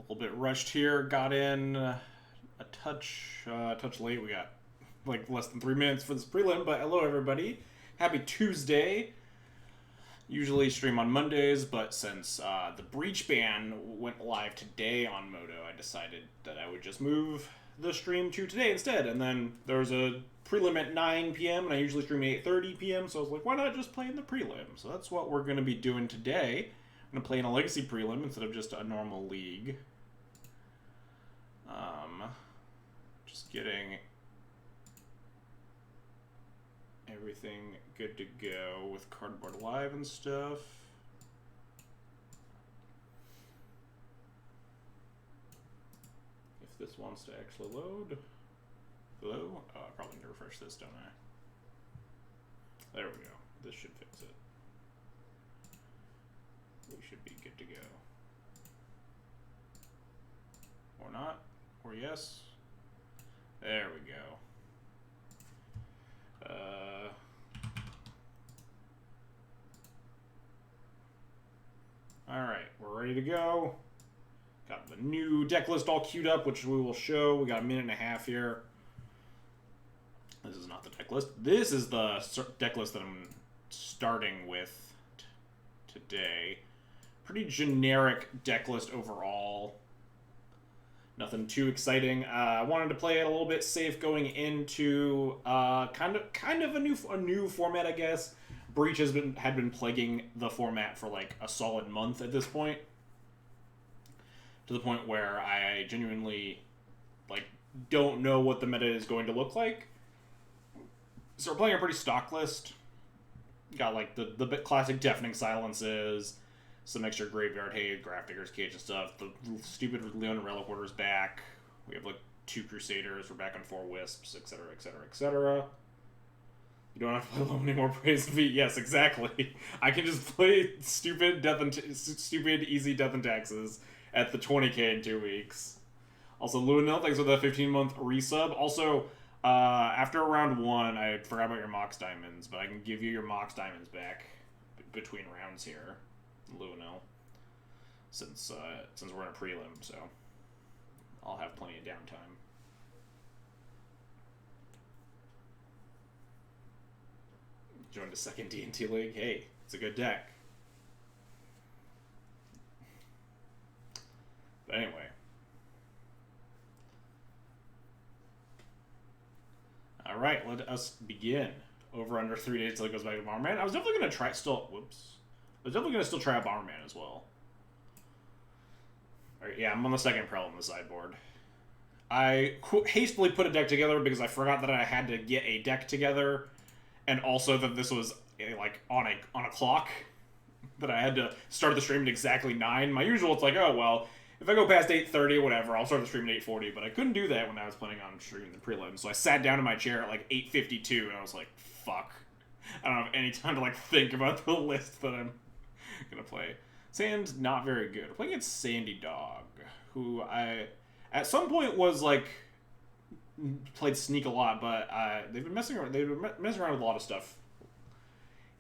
little bit rushed here. Got in a touch late. We got like less than 3 minutes for this prelim. But hello, everybody. Happy Tuesday. Usually stream on Mondays, but since the Breach ban went live today on Moto, I decided that I would just move the stream to today instead. And then there was a prelim at 9 p.m. and I usually stream at 8:30 p.m. So I was like, why not just play in the prelim? So that's what we're going to be doing today. I'm going to play in a Legacy prelim instead of just a normal league. Just getting everything good to go with Cardboard Live and stuff. If this wants to actually load. Hello? Oh, I probably need to refresh this, don't I? There we go. This should fix it. We should be good to go. Or not. Or yes. There we go. Alright, we're ready to go. Got the new deck list all queued up, which we will show. We got a minute and a half here. This is not the deck list. This is the deck list that I'm starting with today. Pretty generic deck list overall. Nothing too exciting. I wanted to play it a little bit safe going into kind of a new format, I guess. Breach had been plaguing the format for like a solid month at this point. To the point where I genuinely like don't know what the meta is going to look like. So we're playing a pretty stock list. Got like the classic Deafening Silences, some extra Graveyard Hate, Grafdigger's Cage and stuff. The stupid Leona Relic Order's back. We have like 2 Crusaders. We're back on 4 Wisps, etc., etc., etc. You don't have to play low anymore. Praise be. Yes, exactly. I can just play stupid easy Death and Taxes at the 20k in 2 weeks. Also, Luanil, thanks for the 15-month resub. Also, after round 1, I forgot about your Mox Diamonds, but I can give you your Mox Diamonds back between rounds here, Luanil, since we're in a prelim, so I'll have plenty of downtime. Joined a second D&T league. Hey, it's a good deck. But anyway. Alright, let us begin. Over under 3 days till it goes back to Bomberman. I was definitely going to try still try out Bomberman as well. Alright, yeah, I'm on the second Prel on the sideboard. I hastily put a deck together because I forgot that I had to get a deck together. And also that this was like on a clock. That I had to start the stream at exactly 9. My usual, it's like, oh, well, if I go past 8:30 or whatever, I'll start the stream at 8:40, but I couldn't do that when I was planning on streaming the prelim. So I sat down in my chair at like 8:52, and I was like, fuck. I don't have any time to like think about the list that I'm gonna play. Sand's not very good. We're playing against Sandy Dog, who I at some point was like played Sneak a lot, but they've been messing around with a lot of stuff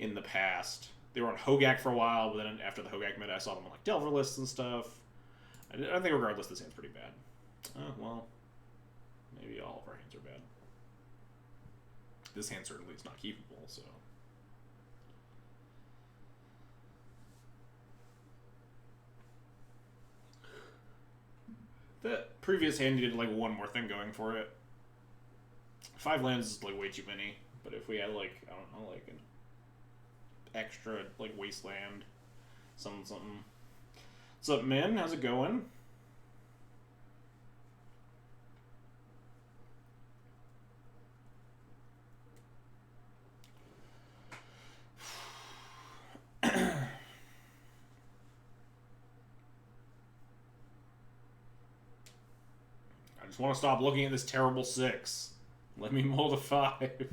in the past. They were on Hogak for a while, but then after the Hogak meta, I saw them on like Delver lists and stuff. I think regardless, this hand's pretty bad. Well, maybe all of our hands are bad. This hand certainly is not keepable, so. The previous hand needed like one more thing going for it. 5 lands is like way too many, but if we had like, I don't know, like an extra like wasteland, something. What's up, man? How's it going? I just want to stop looking at this terrible 6. Let me mold a 5.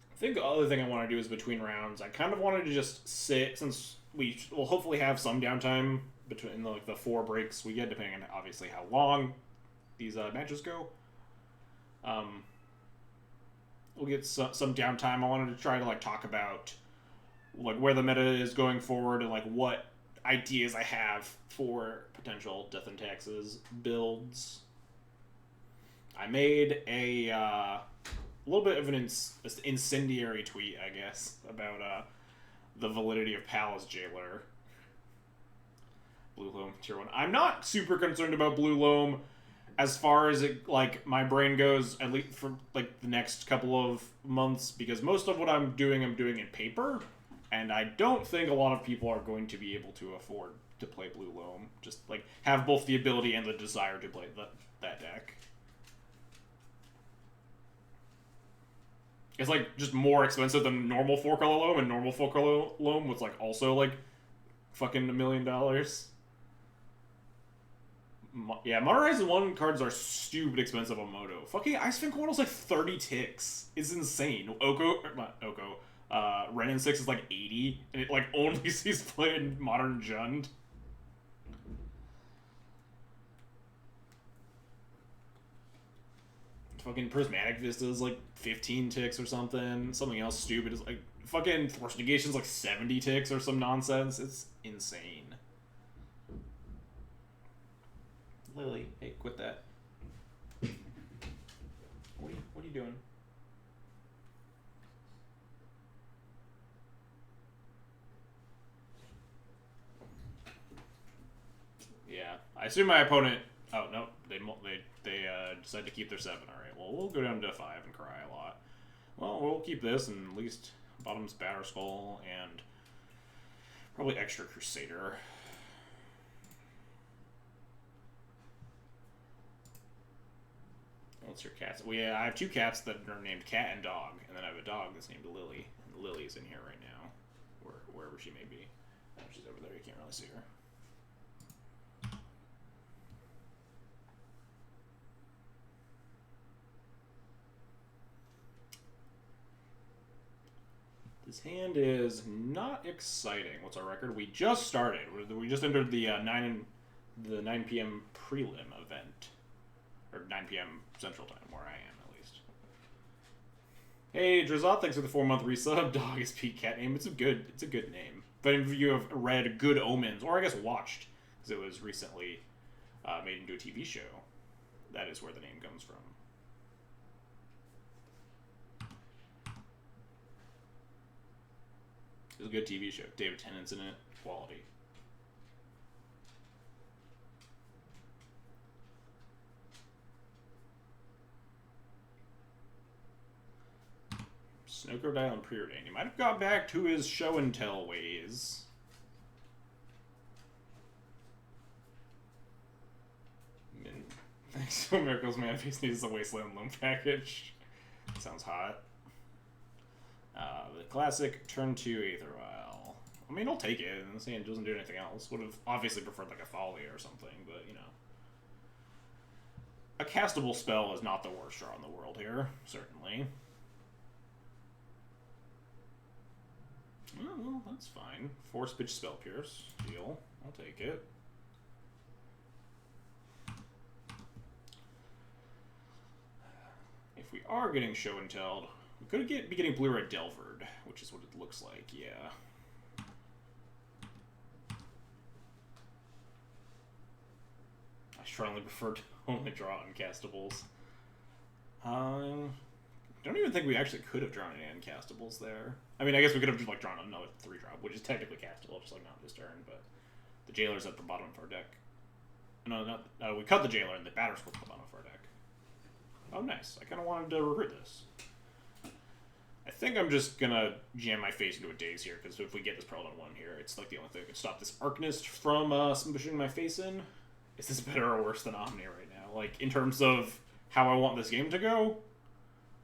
I think the other thing I want to do is between rounds. I kind of wanted to just sit, since we will hopefully have some downtime between the 4 breaks we get, depending on obviously how long these matches go. We'll get some downtime. I wanted to try to like talk about like where the meta is going forward and like what ideas I have for potential Death and Taxes builds. I made a little bit of an incendiary tweet, I guess, about the validity of Palace Jailer. Blue Loam tier 1. I'm not super concerned about Blue Loam as far as it, like, my brain goes, at least for like the next couple of months, because most of what I'm doing in paper, and I don't think a lot of people are going to be able to afford to play Blue Loam. Just like have both the ability and the desire to play that deck. It's like just more expensive than normal 4-color Loam, and normal 4-color Loam was like also like fucking $1 million. Yeah, Modern Horizon 1 cards are stupid expensive on Moto. Fucking Ice Fin Coil's like 30 ticks. It's insane. Renin 6 is like 80, and it like only sees play in Modern Jund. Fucking Prismatic Vista is like 15 ticks or something. Something else stupid is like fucking Force Negation's like 70 ticks or some nonsense. It's insane. Lily, hey, quit that. What are you doing? Yeah, I assume my opponent. Oh no, they decide to keep their 7. All right, well we'll go down to 5 and cry a lot. Well, we'll keep this and at least bottom's Batterskull and probably extra Crusader. What's your cats? Well, yeah, I have 2 cats that are named Cat and Dog, and then I have a dog that's named Lily. And Lily's in here right now, wherever she may be. Oh, she's over there. You can't really see her. This hand is not exciting. What's our record? We just started. We just entered the 9 p.m. prelim event. Or 9 p.m. Central Time, where I am, at least. Hey, Drazot, thanks for the 4-month resub. Dog is Pete cat name. It's a good name. But if you have read Good Omens, or I guess watched, because it was recently made into a TV show, that is where the name comes from. It was a good TV show. David Tennant's in it. Quality. Snow Crocodile and Preordained. He might have got back to his show and tell ways. Thanks for Miracles Manifest needs a Wasteland Loan package. Sounds hot. The classic Turn 2 Aether Vial. I mean, I'll take it. This hand doesn't do anything else. Would have obviously preferred like a Folly or something, but you know. A castable spell is not the worst draw in the world here, certainly. Oh, well, that's fine. Force Pitch Spell Pierce. Deal. I'll take it. If we are getting Show and Telled, we could be getting Blue-Red Delvered, which is what it looks like, yeah. I strongly prefer to only draw uncastables. I don't even think we actually could have drawn any uncastables there. I mean, I guess we could have just like drawn another 3-drop, which is technically castable, just like not this turn, but the Jailer's at the bottom of our deck. No, we cut the Jailer and the Batterskull's at the bottom of our deck. Oh, nice. I kind of wanted to recruit this. I think I'm just gonna jam my face into a Daze here, because if we get this Paladin 1 here, it's like the only thing that could stop this Arcanist from smushing my face in. Is this better or worse than Omni right now? Like, in terms of how I want this game to go,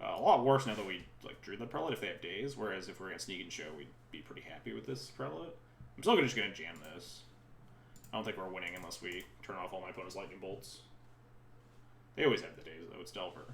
a lot worse now that we like drew the Prelate if they have Daze, whereas if we're gonna sneak and show, we'd be pretty happy with this Prelate. I'm still just gonna jam this. I don't think we're winning unless we turn off all my opponent's Lightning Bolts. They always have the Daze, though. It's Delver.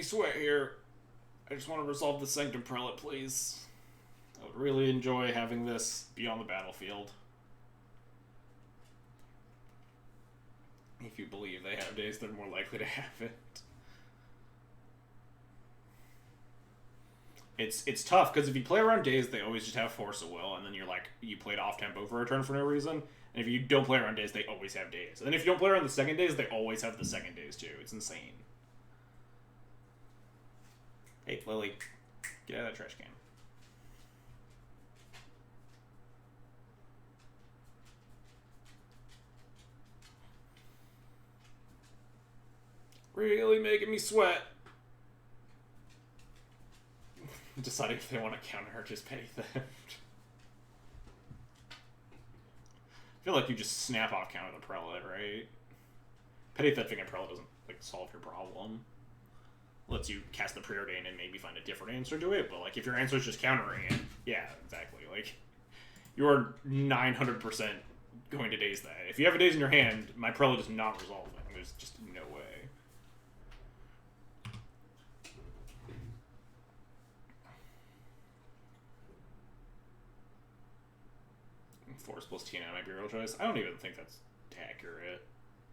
sweat here. I just want to resolve the Sanctum Prelate, please. I would really enjoy having this be on the battlefield. If you believe they have days, they're more likely to have it. It's tough, because if you play around days, they always just have Force of Will, and then you're like, you played off-tempo for a turn for no reason. And if you don't play around days, they always have days. And then if you don't play around the second days, they always have the second days, too. It's insane. Hey, Lily, get out of that trash can. Really making me sweat. Deciding if they want to counter or just petty theft. I feel like you just snap off counter the Prelate, right? Petty thefting a Prelate doesn't like solve your problem. Lets you cast the Preordain and maybe find a different answer to it, but like if your answer is just countering it, yeah, exactly. Like you're 900% going to daze that. If you have a daze in your hand, my Prelate is not resolving. There's just no way. Force plus TNN might be a real choice. I don't even think that's accurate.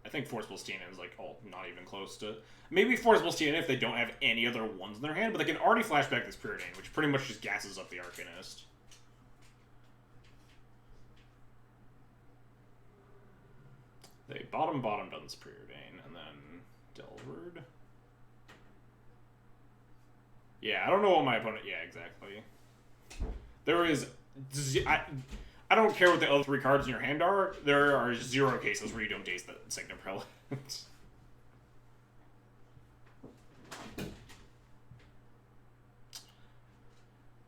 I think Force plus TNN is like, oh, not even close to... Maybe Force plus TNN if they don't have any other ones in their hand, but they can already flashback this Preordain, which pretty much just gasses up the Arcanist. They bottom done this Preordain, and then Delverd. Yeah, I don't know what my opponent... Yeah, exactly. There is... I don't care what the other 3 cards in your hand are. There are 0 cases where you don't daze the Sanctum Prelate.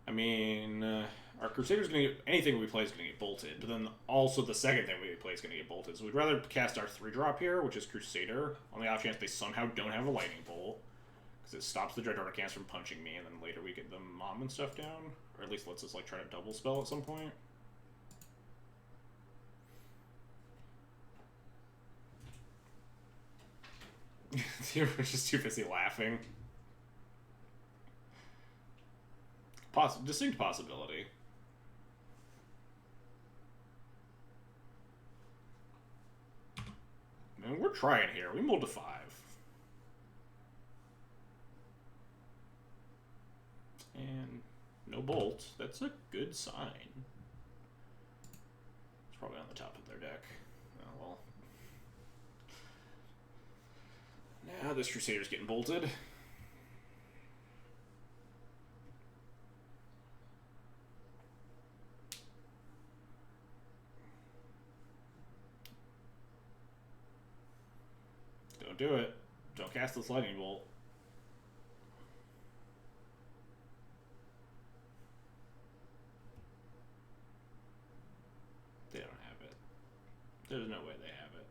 I mean, our Crusader's going to get... Anything we play is going to get bolted, but then also the second thing we play is going to get bolted. So we'd rather cast our 3-drop here, which is Crusader, on the off chance they somehow don't have a Lightning Bolt, because it stops the Dread Arcanist from punching me, and then later we get the Mom and stuff down. Or at least lets us like try to double spell at some point. You're just too busy laughing. Distinct possibility. I mean, we're trying here. We mulled to 5. And no bolt. That's a good sign. It's probably on the top of their deck. Oh, well. Now this Crusader's getting bolted. Don't do it. Don't cast this Lightning Bolt. They don't have it. There's no way they have it.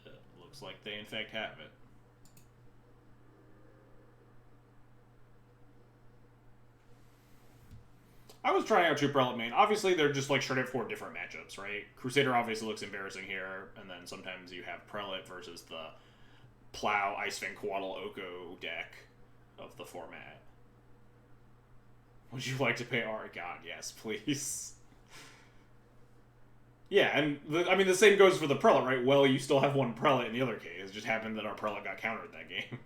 It looks like they in fact have it. I was trying out 2 Prelate main. Obviously, they're just like straight up 4 different matchups, right? Crusader obviously looks embarrassing here, and then sometimes you have Prelate versus the Plow, Icefang, Coatl, Oko deck of the format. Would you like to pay our God? Yes, please. Yeah, and I mean the same goes for the Prelate, right? Well, you still have 1 Prelate in the other case. It just happened that our Prelate got countered that game.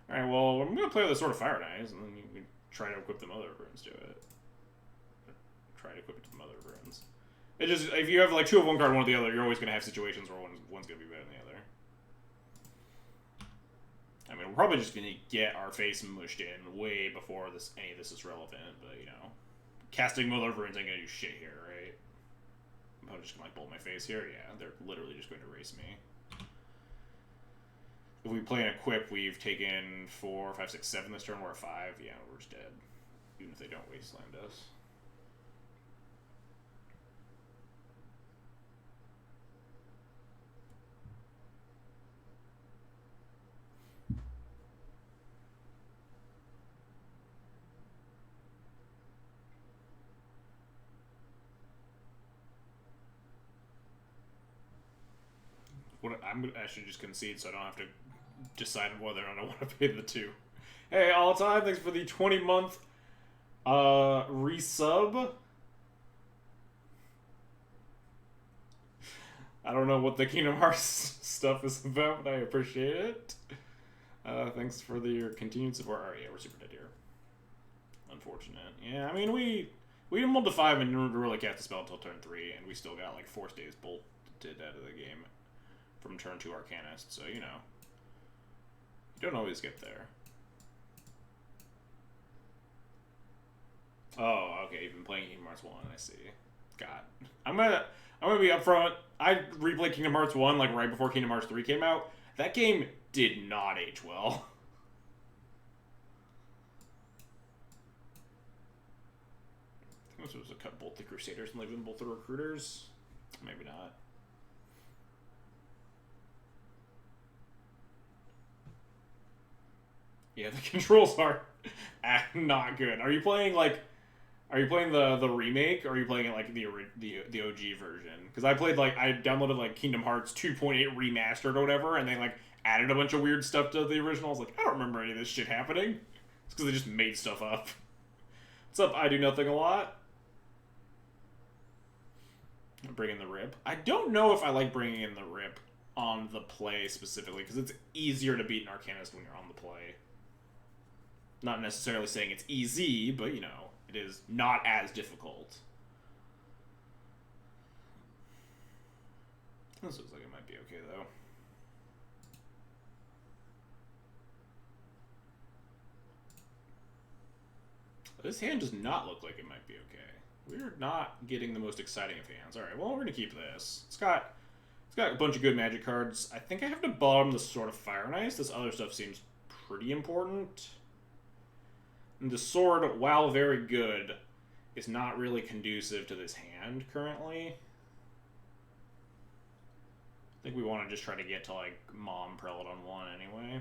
All right, well, I'm gonna play with the Sword of Fire and Ice, and then you can try to equip the Mother of Runes to it. Try to equip it to the Mother of Runes. It just if you have like 2 of one card, 1 of the other, you're always gonna have situations where one's gonna be better than the other. I mean, we're probably just gonna get our face mushed in way before any of this is relevant, but you know, casting Mother of Runes ain't gonna do shit here, right? I'm just gonna like bolt my face here. Yeah, they're literally just going to race me. If we play an equip, we've taken 4, 5, 6, 7 this turn. We're at 5. Yeah, we're just dead. Even if they don't wasteland us. I should just concede so I don't have to decided whether or not I want to pay the 2. Hey, all time, thanks for the 20-month resub. I don't know what the Kingdom Hearts stuff is about, but I appreciate it. Thanks for your continued support. Alright, yeah, we're super dead here. Unfortunate. Yeah, I mean, we didn't hold to 5 and didn't really cast the spell until turn 3, and we still got, like, Force Days bolted out of the game from turn 2 Arcanist, so, you know. You don't always get there. Oh, okay, you've been playing Kingdom Hearts 1, I see. God. I'm gonna be upfront. I replayed Kingdom Hearts 1, like, right before Kingdom Hearts 3 came out. That game did not age well. I think this was to cut both the Crusaders and leave them both the Recruiters. Maybe not. Yeah, the controls are not good. Are you playing the remake, or are you playing it like the OG version? Because I downloaded like Kingdom Hearts 2.8 remastered or whatever, and they like added a bunch of weird stuff to the original. I was like, I don't remember any of this shit happening. It's because they just made stuff up. What's up? I do nothing a lot. I'm bringing the rip. I don't know if I like bringing in the rip on the play specifically, because it's easier to beat an Arcanist when you're on the play. Not necessarily saying it's easy, but, you know, it is not as difficult. This looks like it might be okay, though. This hand does not look like it might be okay. We're not getting the most exciting of hands. Alright, well, we're going to keep this. It's got a bunch of good magic cards. I think I have to bottom the Sword of Fire and Ice. This other stuff seems pretty important. And the sword, while very good, is not really conducive to this hand currently. I think we want to just try to get to, like, Mom Prelate on 1 anyway.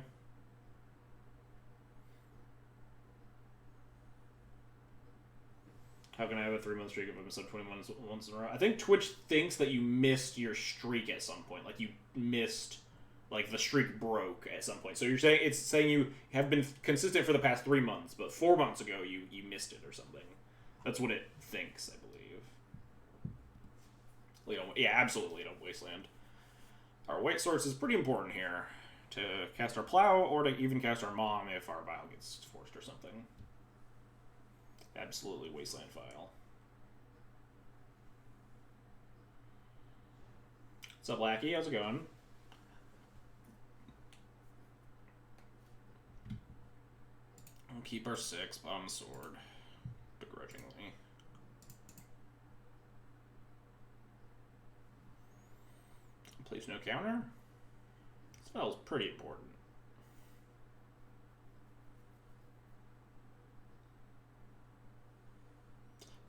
How can I have a 3-month streak if I'm sub 21 once in a row? I think Twitch thinks that you missed your streak at some point. Like, you missed... Like, the streak broke at some point. So you're saying it's saying you have been consistent for the past 3 months, but 4 months ago you missed it or something. That's what it thinks, I believe. Yeah, absolutely, Leto Wasteland. Our white source is pretty important here. To cast our Plow, or to even cast our Mom if our Vial gets forced or something. Absolutely Wasteland Vial. What's up, Lackey? How's it going? We'll keep our 6, bottom sword, begrudgingly. Please no counter. This spell's pretty important.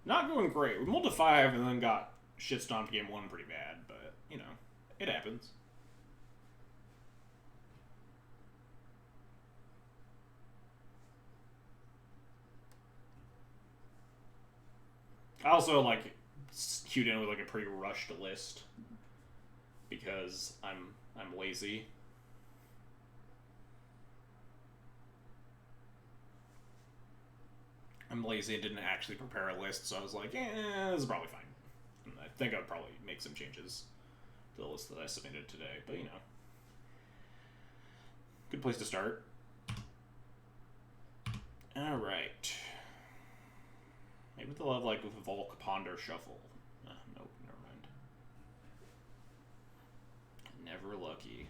Not going great. We mulled to 5 and then got shit stomped game 1 pretty bad, but, you know, it happens. I also, like, queued in with, like, a pretty rushed list because I'm lazy. I'm lazy and didn't actually prepare a list, so I was like, this is probably fine. And I think I would probably make some changes to the list that I submitted today, but, you know. Good place to start. Alright. Maybe they'll have, like, Volk, Ponder, Shuffle. Nope, never mind. Never lucky.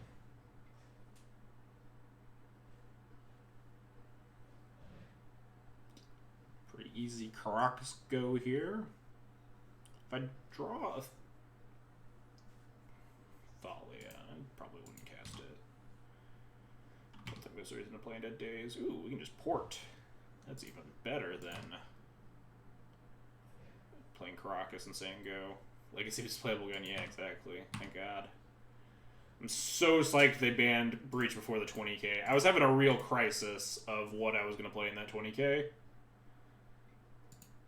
Pretty easy Caracas go here. If I draw a Thalia, I probably wouldn't cast it. I don't think there's a reason to play in Dead Days. Ooh, we can just port. That's even better than playing Caracas and saying go. Legacy is playable again. Yeah, exactly. Thank God. I'm so psyched they banned Breach before the 20k. I was having a real crisis of what I was going to play in that 20k.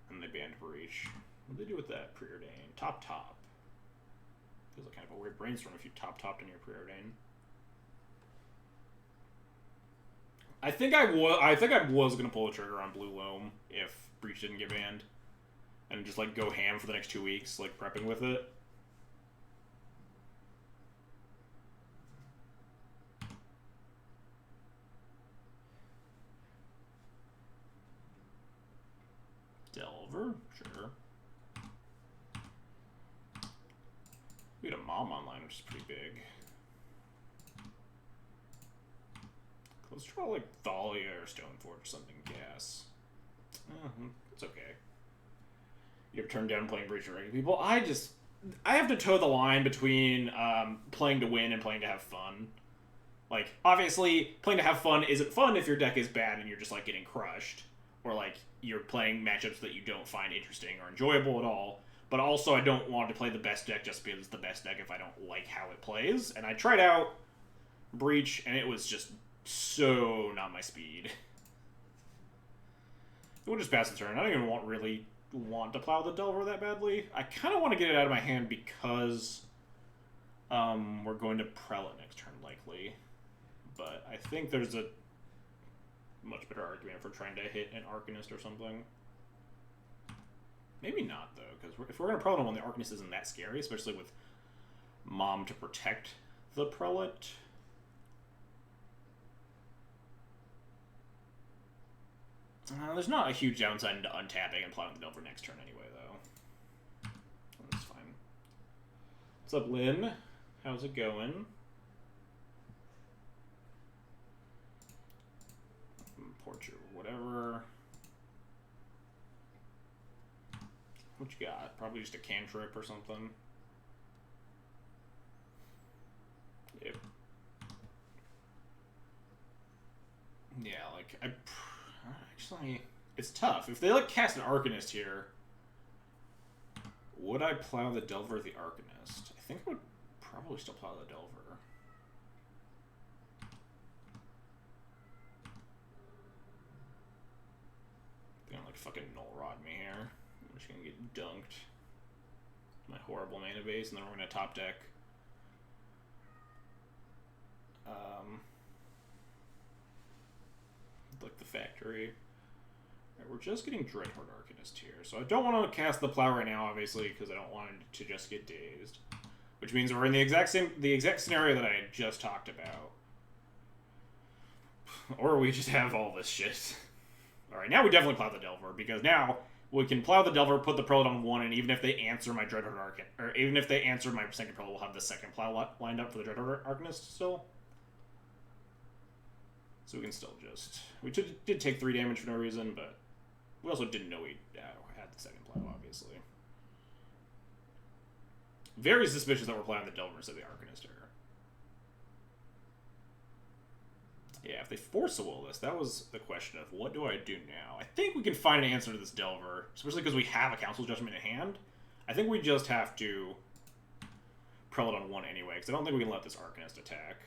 And they banned Breach. What did they do with that Preordain? Top. Feels like kind of a weird brainstorm if you top-topped in your Preordain. I think I was gonna pull the trigger on Blue Loam if Breach didn't get banned, and just like go ham for the next 2 weeks, like prepping with it. Delver, sure. We had a Mom online, which is pretty big. Let's try like Thalia or Stoneforge or something. Gas. It's okay. You have turned down playing Breach and regular people. I have to toe the line between playing to win and playing to have fun. Like, obviously, playing to have fun isn't fun if your deck is bad and you're just like getting crushed, or like you're playing matchups that you don't find interesting or enjoyable at all. But also, I don't want to play the best deck just because it's the best deck if I don't like how it plays. And I tried out Breach, and it was just so not my speed. We'll just pass the turn. I don't even really want to plow the Delver that badly. I kind of want to get it out of my hand because we're going to Prelate next turn, likely. But I think there's a much better argument for trying to hit an Arcanist or something. Maybe not, though, because if we're going to Prelate on one, the Arcanist isn't that scary, especially with Mom to protect the Prelate. There's not a huge downside into untapping and plowing the Delver next turn anyway, though. That's fine. What's up, Lynn? How's it going? Portrait, whatever. What you got? Probably just a cantrip or something. Yep. Yeah, like, actually, it's tough. If they, like, cast an Arcanist here, would I plow the Delver or the Arcanist? I think I would probably still plow the Delver. They're gonna, like, fucking Null Rod me here. I'm just gonna get dunked. My horrible mana base, and then we're gonna top deck. Like the factory. Right, we're just getting Dreadhorde Arcanist here, so I don't want to cast the plow right now, obviously, because I don't want it to just get dazed. Which means we're in the exact scenario that I had just talked about. Or we just have all this shit. Alright, now we definitely plow the Delver, because now we can plow the Delver, put the Prelate on one, and even if they answer my Dreadhorde Arcanist, or even if they answer my second Prelate, we'll have the second plow lined up for the Dreadhorde Arcanist still. So we can still just... We did take 3 damage for no reason, but we also didn't know we had the second plow, obviously. Very suspicious that we're playing the Delver instead of the Arcanist here. Yeah, if they force a will this, that was the question of what do I do now? I think we can find an answer to this Delver, especially because we have a Council's Judgment in hand. I think we just have to Prelate on one anyway, because I don't think we can let this Arcanist attack.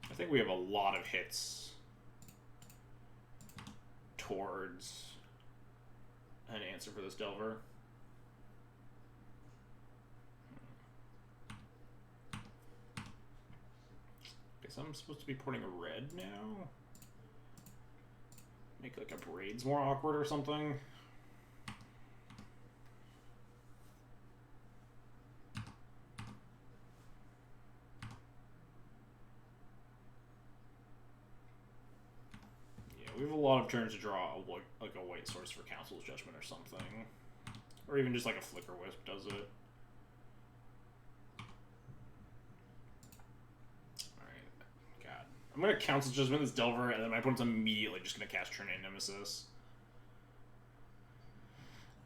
I think we have a lot of hits towards an answer for this Delver. Guess I'm supposed to be porting a red now? Make like a Braids more awkward or something? We have a lot of turns to draw like a white source for Council's Judgment or something. Or even just like a Flicker Wisp does it. Alright. God. I'm gonna Council's Judgment this Delver, and then my opponent's immediately just gonna cast Trinity Nemesis.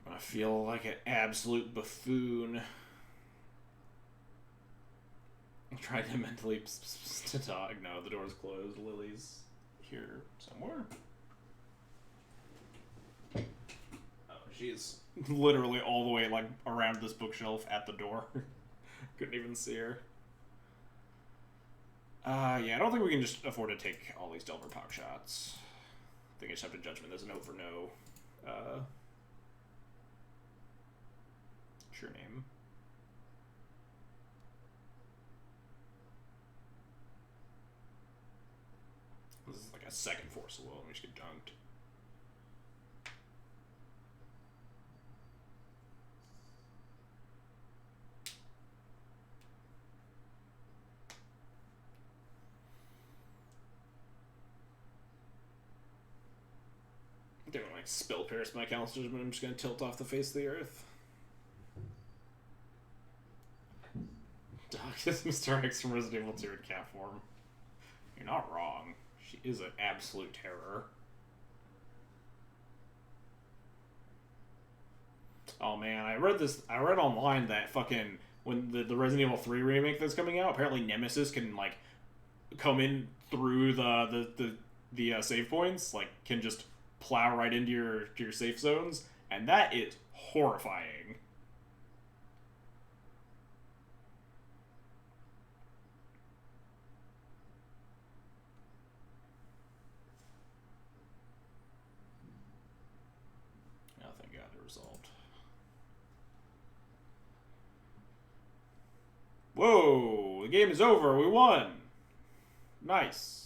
I'm gonna feel like an absolute buffoon. I'm trying to mentally to talk. No, the door's closed. Lily's here somewhere. Oh, she's literally all the way like around this bookshelf at the door. Couldn't even see her. Yeah, I don't think we can just afford to take all these Delver Pock shots. I think I just have to Judgment this note for no. What's your name? a second Force of Will and we just get dunked. They're gonna like spell pierce my Callister, but I'm just gonna tilt off the face of the earth. Doc is Mr. X from Resident Evil 2 in cat form. You're not wrong. She is an absolute terror. Oh man, I read online that fucking when the Resident Evil 3 remake that's coming out, apparently Nemesis can like come in through the save points, like can just plow right into your safe zones, and that is horrifying. Oh, thank God it resolved. Whoa! The game is over. We won. Nice.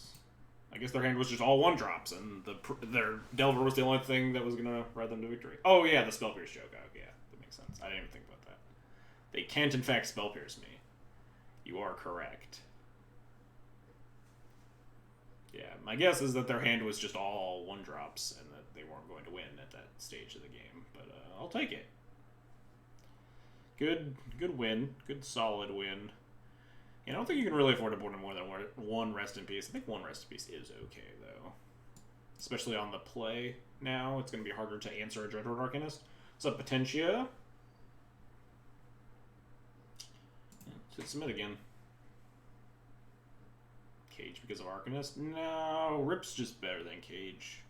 I guess their hand was just all 1-drops, and their Delver was the only thing that was gonna ride them to victory. Oh yeah, the Spell Pierce joke. Oh yeah, that makes sense. I didn't even think about that. They can't in fact Spell Pierce me. You are correct. Yeah, my guess is that their hand was just all 1-drops, and that they weren't going to win at that stage of the game. But I'll take it. Good win. Good solid win. Yeah, I don't think you can really afford to board more than one Rest in Peace. I think one Rest in Peace is okay, though. Especially on the play now. It's going to be harder to answer a Dreadhorde Arcanist. What's up, Potentia? Let's submit again. Cage because of Arcanist? No, Rip's just better than Cage.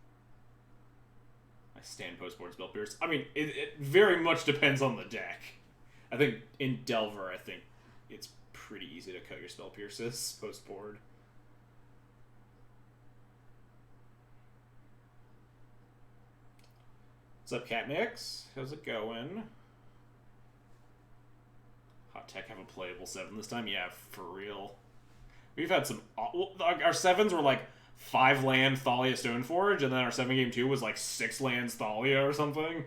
I stand post-board Spell Pierce. I mean, it very much depends on the deck. I think in Delver, I think it's pretty easy to cut your Spell Pierces post-board. What's up, Catmix? How's it going? Hot Tech have a playable 7 this time? Yeah, for real. We've had some... our 7s were like 5-land Thalia Stoneforge, and then our 7-game 2 was like 6 lands Thalia or something.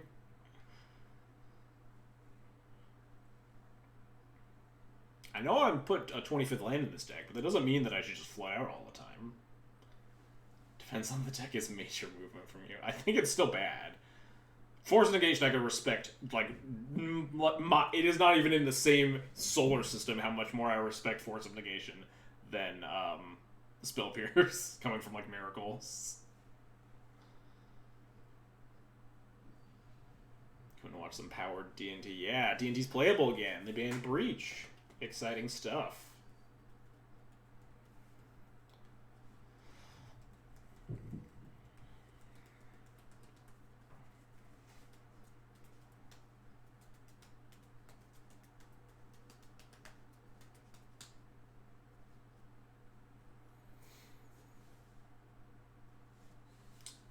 I know I put a 25th land in this deck, but that doesn't mean that I should just float out all the time. Depends on the deck is major movement from you. I think it's still bad. Force Negation I could respect, like, it is not even in the same solar system how much more I respect Force of Negation than Spell Pierce coming from, like, Miracles. Couldn't watch some powered D&D. Yeah, D&D's playable again. They banned Breach. Exciting stuff.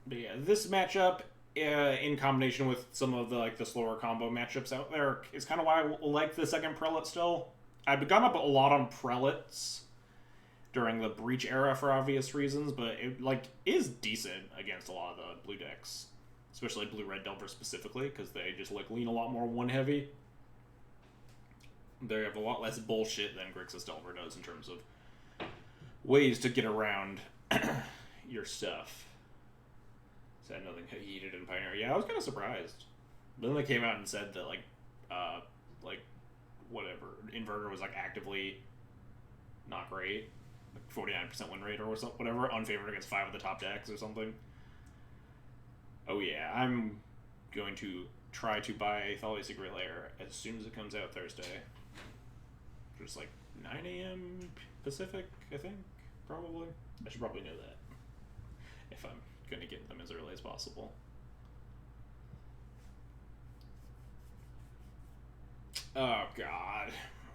But yeah, this matchup, in combination with some of the slower combo matchups out there, is kind of why I like the second Prelate still. I've gone up a lot on Prelates during the Breach era for obvious reasons, but it is decent against a lot of the blue decks, especially blue-red Delver specifically, because they just lean a lot more 1-heavy. They have a lot less bullshit than Grixis Delver does in terms of ways to get around your stuff. Said nothing heated in Pioneer. Yeah, I was kind of surprised. But then they came out and said that whatever Inverter was actively not great, 49% win rate or whatever, unfavored against 5 of the top decks or something. Oh yeah, I'm going to try to buy Thalia Secret Lair as soon as it comes out Thursday. Just 9 a.m. Pacific, I think, probably. I should probably know that if I'm going to get them as early as possible. Oh god.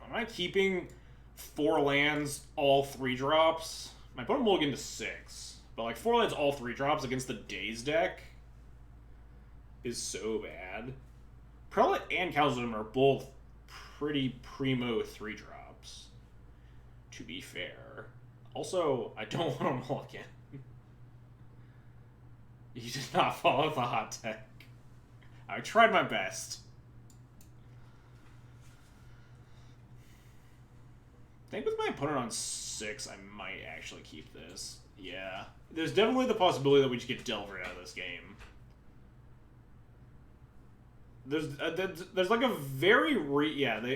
Am I keeping 4 lands, all 3-drops? My opponent will get into 6. But 4 lands, all 3-drops against the Daze deck is so bad. Prelate and Calzone are both pretty primo 3-drops, to be fair. Also, I don't want to mulligan. You did not follow the hot tech. I tried my best. I think with my opponent on 6, I might actually keep this. Yeah. There's definitely the possibility that we just get Delver out of this game. There's like a very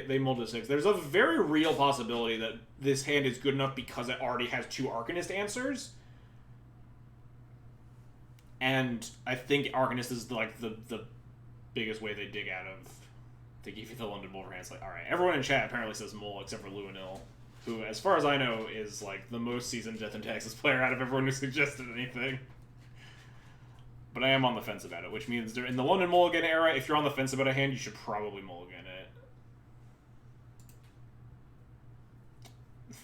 they mulled to 6. There's a very real possibility that this hand is good enough because it already has 2 Arcanist answers. And I think Arcanist is like the biggest way they dig out of to give you the London Wolverhands. Like, alright, everyone in chat apparently says Mole except for Luanil, who, as far as I know, is like the most seasoned Death and Taxes player out of everyone who suggested anything. But I am on the fence about it, which means in the London Mulligan era, if you're on the fence about a hand, you should probably mulligan it. I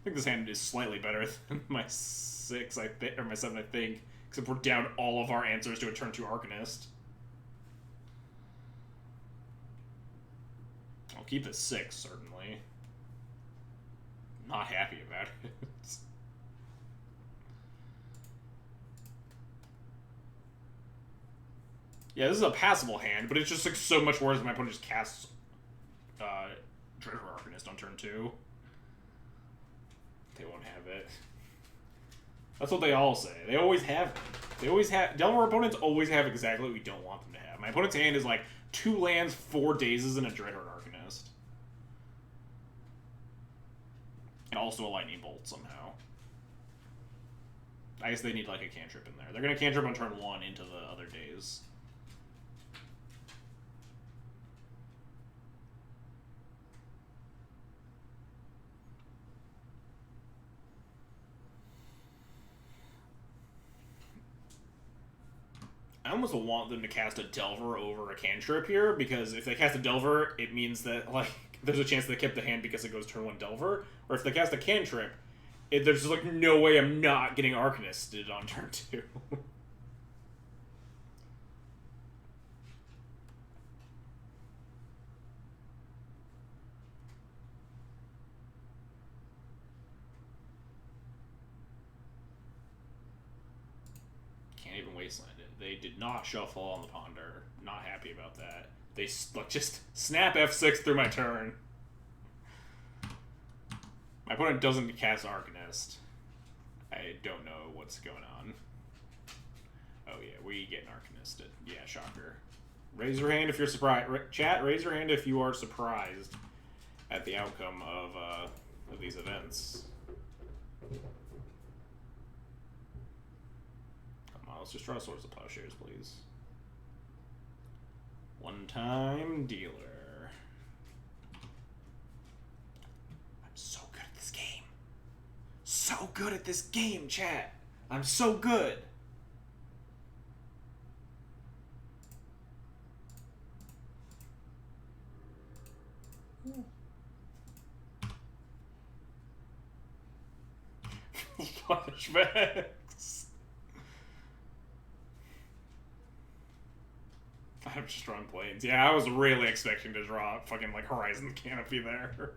think this hand is slightly better than my 6, I think, or my 7, I think, except we're down all of our answers to a turn 2 Arcanist. I'll keep the 6, certainly. Not happy about it. Yeah, this is a passable hand, but it's just like so much worse than my opponent just casts Treasure Arcanist on turn 2. They won't have it. That's what they all say. They always have it. They always have... Delver opponents always have exactly what we don't want them to have. My opponent's hand is like 2 lands, 4 dazes, and a Dreadhorde Arcanist. And also a Lightning Bolt somehow. I guess they need like a cantrip in there. They're going to cantrip on turn 1 into the other days. I almost want them to cast a Delver over a cantrip here, because if they cast a Delver, it means that, like, there's a chance they kept the hand because it goes turn 1 Delver. Or if they cast a cantrip, there's just, like, no way I'm not getting Arcanisted on turn 2. Can't even Wasteland it. They did not shuffle on the Ponder. Not happy about that. They like just snap F6 through my turn. My opponent doesn't cast Arcanist. I don't know what's going on. Oh yeah, we get an Arcanisted. Yeah, shocker. Raise your hand if you're surprised. Chat, raise your hand if you are surprised at the outcome of these events. Let's just draw Swords of Plowshares, please. One-time dealer. I'm so good at this game. So good at this game, chat. I'm so good. Flashbacks. I'm just drawing planes. Yeah, I was really expecting to draw fucking, like, Horizon Canopy there.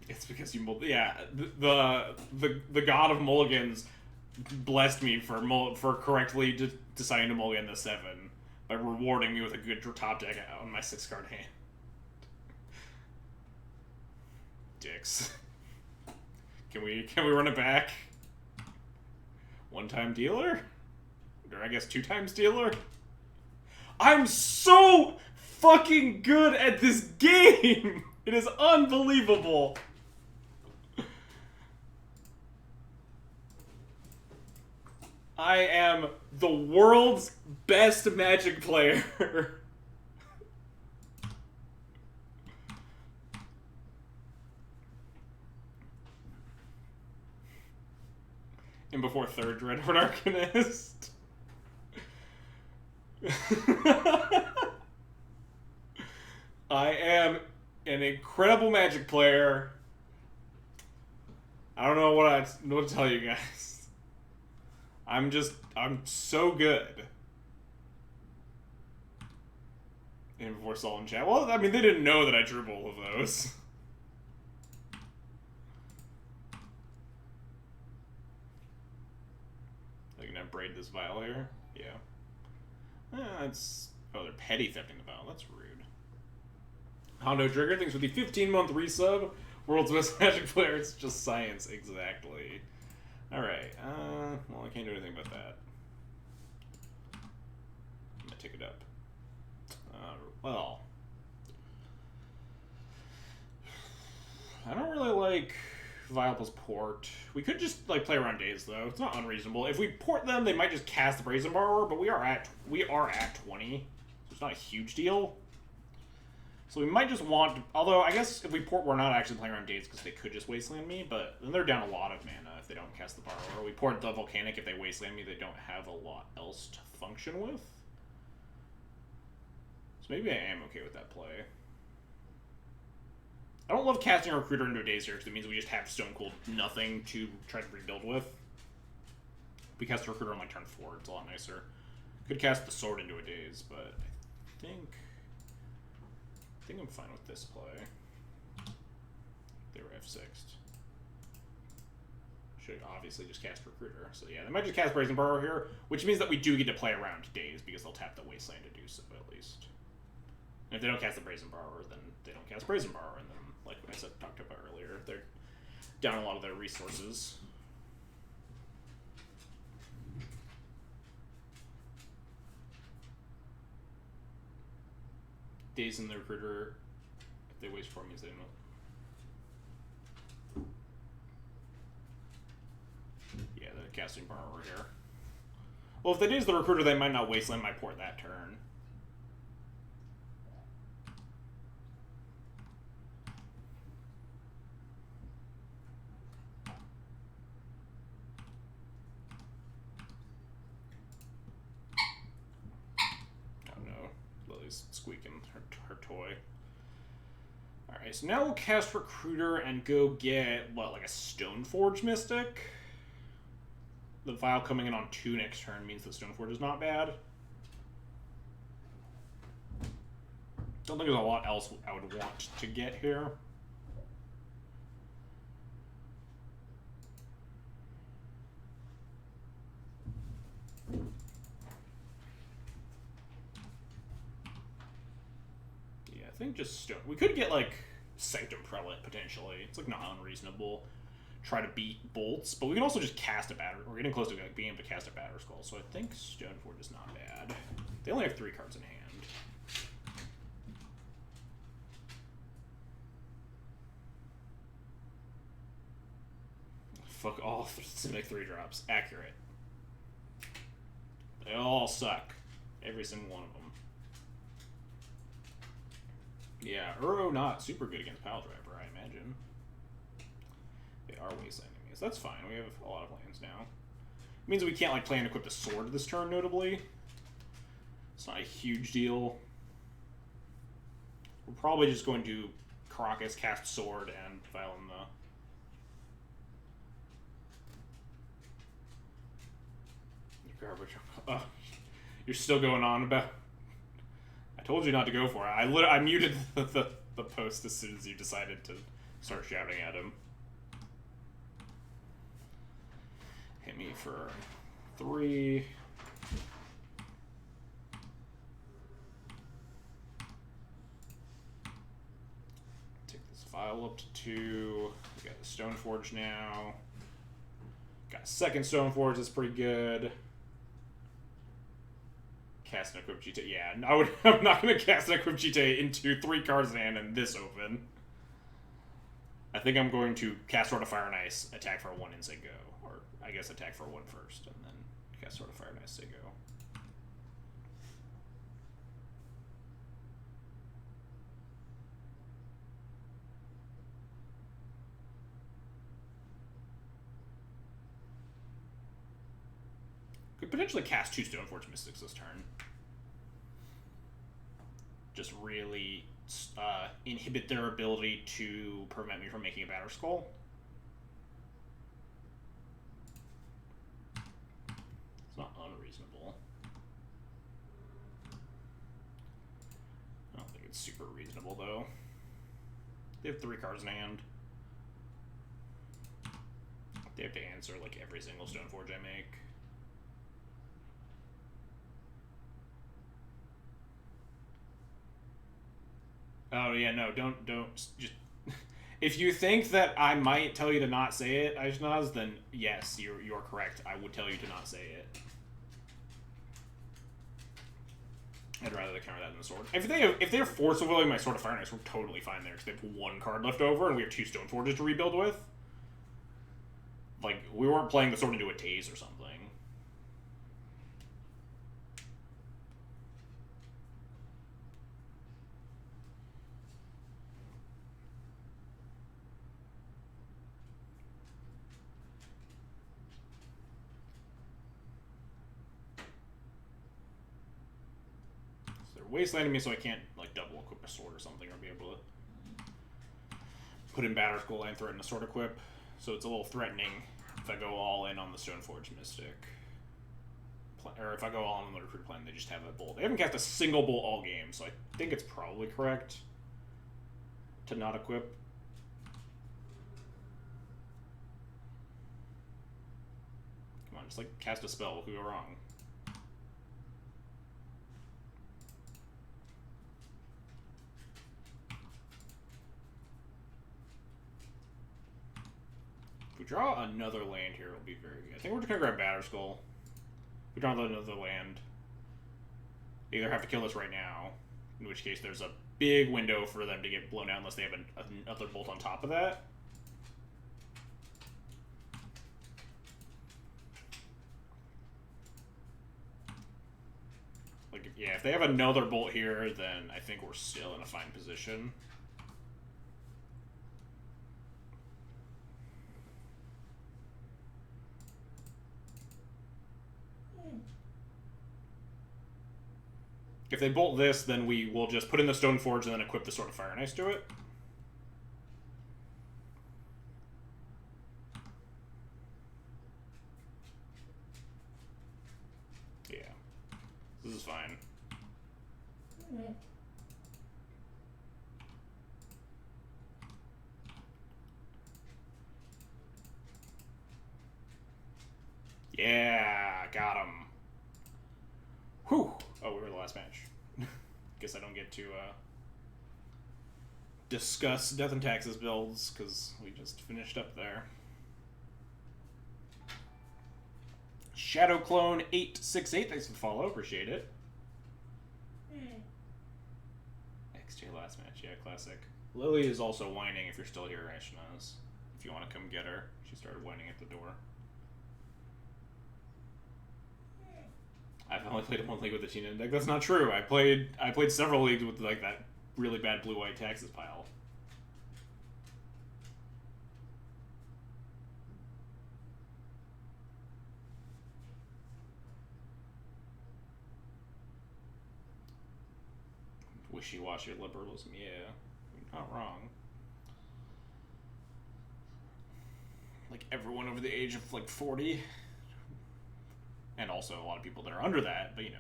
It's because you... Yeah, the god of mulligans blessed me for correctly deciding to mulligan the 7 by rewarding me with a good top deck on my 6-card hand. Dicks. Can we run it back? One-time dealer? Or I guess 2 times dealer? I'm so fucking good at this game! It is unbelievable! I am the world's best Magic player. And before 3rd Dreadhorde Arcanist. I am an incredible Magic player. I don't know what to tell you guys. I'm so good. in before Saul and chat. Well, I mean, they didn't know that I drew both of those. They're gonna braid this vial here. Yeah. That's... Oh, they're petty thefting the vial. That's rude. Hondo Trigger, thanks for the 15-month resub. World's best Magic player. It's just science. Exactly. Alright. Well, I can't do anything about that. I'm gonna tick it up. Well... I don't really like Vial plus Port. We could just, like, play around days, though. It's not unreasonable. If we port them, they might just cast the Brazen Borrower, but we are at 20. So it's not a huge deal. So we might just want... Although, I guess if we port, we're not actually playing around days because they could just Wasteland me, but then they're down a lot of mana if they don't cast the Borrower. We port the Volcanic. If they Wasteland me, they don't have a lot else to function with. So maybe I am okay with that play. I don't love casting a Recruiter into a daze here because it means we just have Stone Cold nothing to try to rebuild with. If we cast a Recruiter on my turn 4, it's a lot nicer. Could cast the Sword into a daze, but I think I'm fine with this play. They were F6'd. Should obviously just cast Recruiter. So yeah, they might just cast Brazen Borrower here, which means that we do get to play around days because they'll tap the Wasteland to do so at least. And if they don't cast the Brazen Borrower, then they don't cast Brazen Borrower, and then, like I said, talked about earlier, they're down a lot of their resources. Days in the Recruiter, if they waste 4 means they don't. Yeah, they're casting Borrower here. Well, if they daze the Recruiter, they might not Wasteland my port that turn. Squeaking her toy. Alright, so now we'll cast Recruiter and go get, what, like a Stoneforge Mystic? The Vial coming in on 2 next turn means that Stoneforge is not bad. Don't think there's a lot else I would want to get here. I think just Stone. We could get, like, Sanctum Prelate, potentially. It's, like, not unreasonable. Try to beat Bolts, but we can also just cast a Batter. We're getting close to, like, being able to cast a Batterskull, so I think Stoneforge is not bad. They only have 3 cards in hand. Fuck all Simic 3-drops. Accurate. They all suck. Every single one of them. Yeah, Uro not super good against Pile Driver, I imagine. They are Wastelanding me, so that's fine. We have a lot of lands now. It means we can't, like, play and equip the Sword this turn, notably. It's not a huge deal. We're probably just going to Karakas, cast Sword, and Vial in the... Garbage. Oh, you're still going on about... I told you not to go for it. I muted the post as soon as you decided to start shouting at him. Hit me for 3. Take this Vial up to 2. We got the Stoneforge now. Got a second Stoneforge that's pretty good. Cast an Equip Jite. Yeah, I'm not going to cast an Equip Jite into 3 cards in hand and this open. I think I'm going to cast Sword of Fire and Ice, attack for 1 and say go. Or, I guess attack for 1 first, and then cast Sword of Fire and Ice, say go. Could potentially cast 2 Stoneforge Mystics this turn. Just really inhibit their ability to prevent me from making a Batterskull. It's not unreasonable. it's super reasonable, though. They have 3 cards in hand. They have to answer, like, every single Stoneforge I make. Oh, yeah, no, don't, just... If you think that I might tell you to not say it, Aishnaz, then yes, you're correct. I would tell you to not say it. I'd rather they counter that than the sword. If they're force of willing my Sword of Fire Knights, we're totally fine there, because they have 1 card left over, and we have 2 Stoneforges to rebuild with. Like, we weren't playing the sword into a Tase or something. Wastelanding me so I can't, like, double equip a sword or something, or be able to put in Batterskull and threaten a sword equip. So it's a little threatening if I go all in on the Stoneforge Mystic. Or if I go all in on the Recruit Plan, they just have a bolt. They haven't cast a single bolt all game, so I think it's probably correct to not equip. Come on, just, like, cast a spell. What could go wrong? If we draw another land here, it'll be very good. I think we're just going to grab Batterskull. If we draw another land, they either have to kill us right now, in which case there's a big window for them to get blown out unless they have another bolt on top of that. Like, yeah, if they have another bolt here, then I think we're still in a fine position. If they bolt this, then we will just put in the Stoneforge and then equip the Sword of Fire Knights to it. Yeah. This is fine. Yeah, got him. Whew. Oh, we were the last match. Guess I don't get to discuss Death and Taxes builds, because we just finished up there. Shadow Clone 868, thanks for the follow, appreciate it. XJ last match, yeah, classic. Lily is also whining if you're still here, Ashnaz. If you want to come get her. She started whining at the door. I've only played 1 league with the Tina deck. That's not true. I played several leagues with, like, that really bad blue-white Taxes pile. Wishy-washy liberalism, yeah. You're not wrong. Like, everyone over the age of, like, 40. And also a lot of people that are under that, but, you know,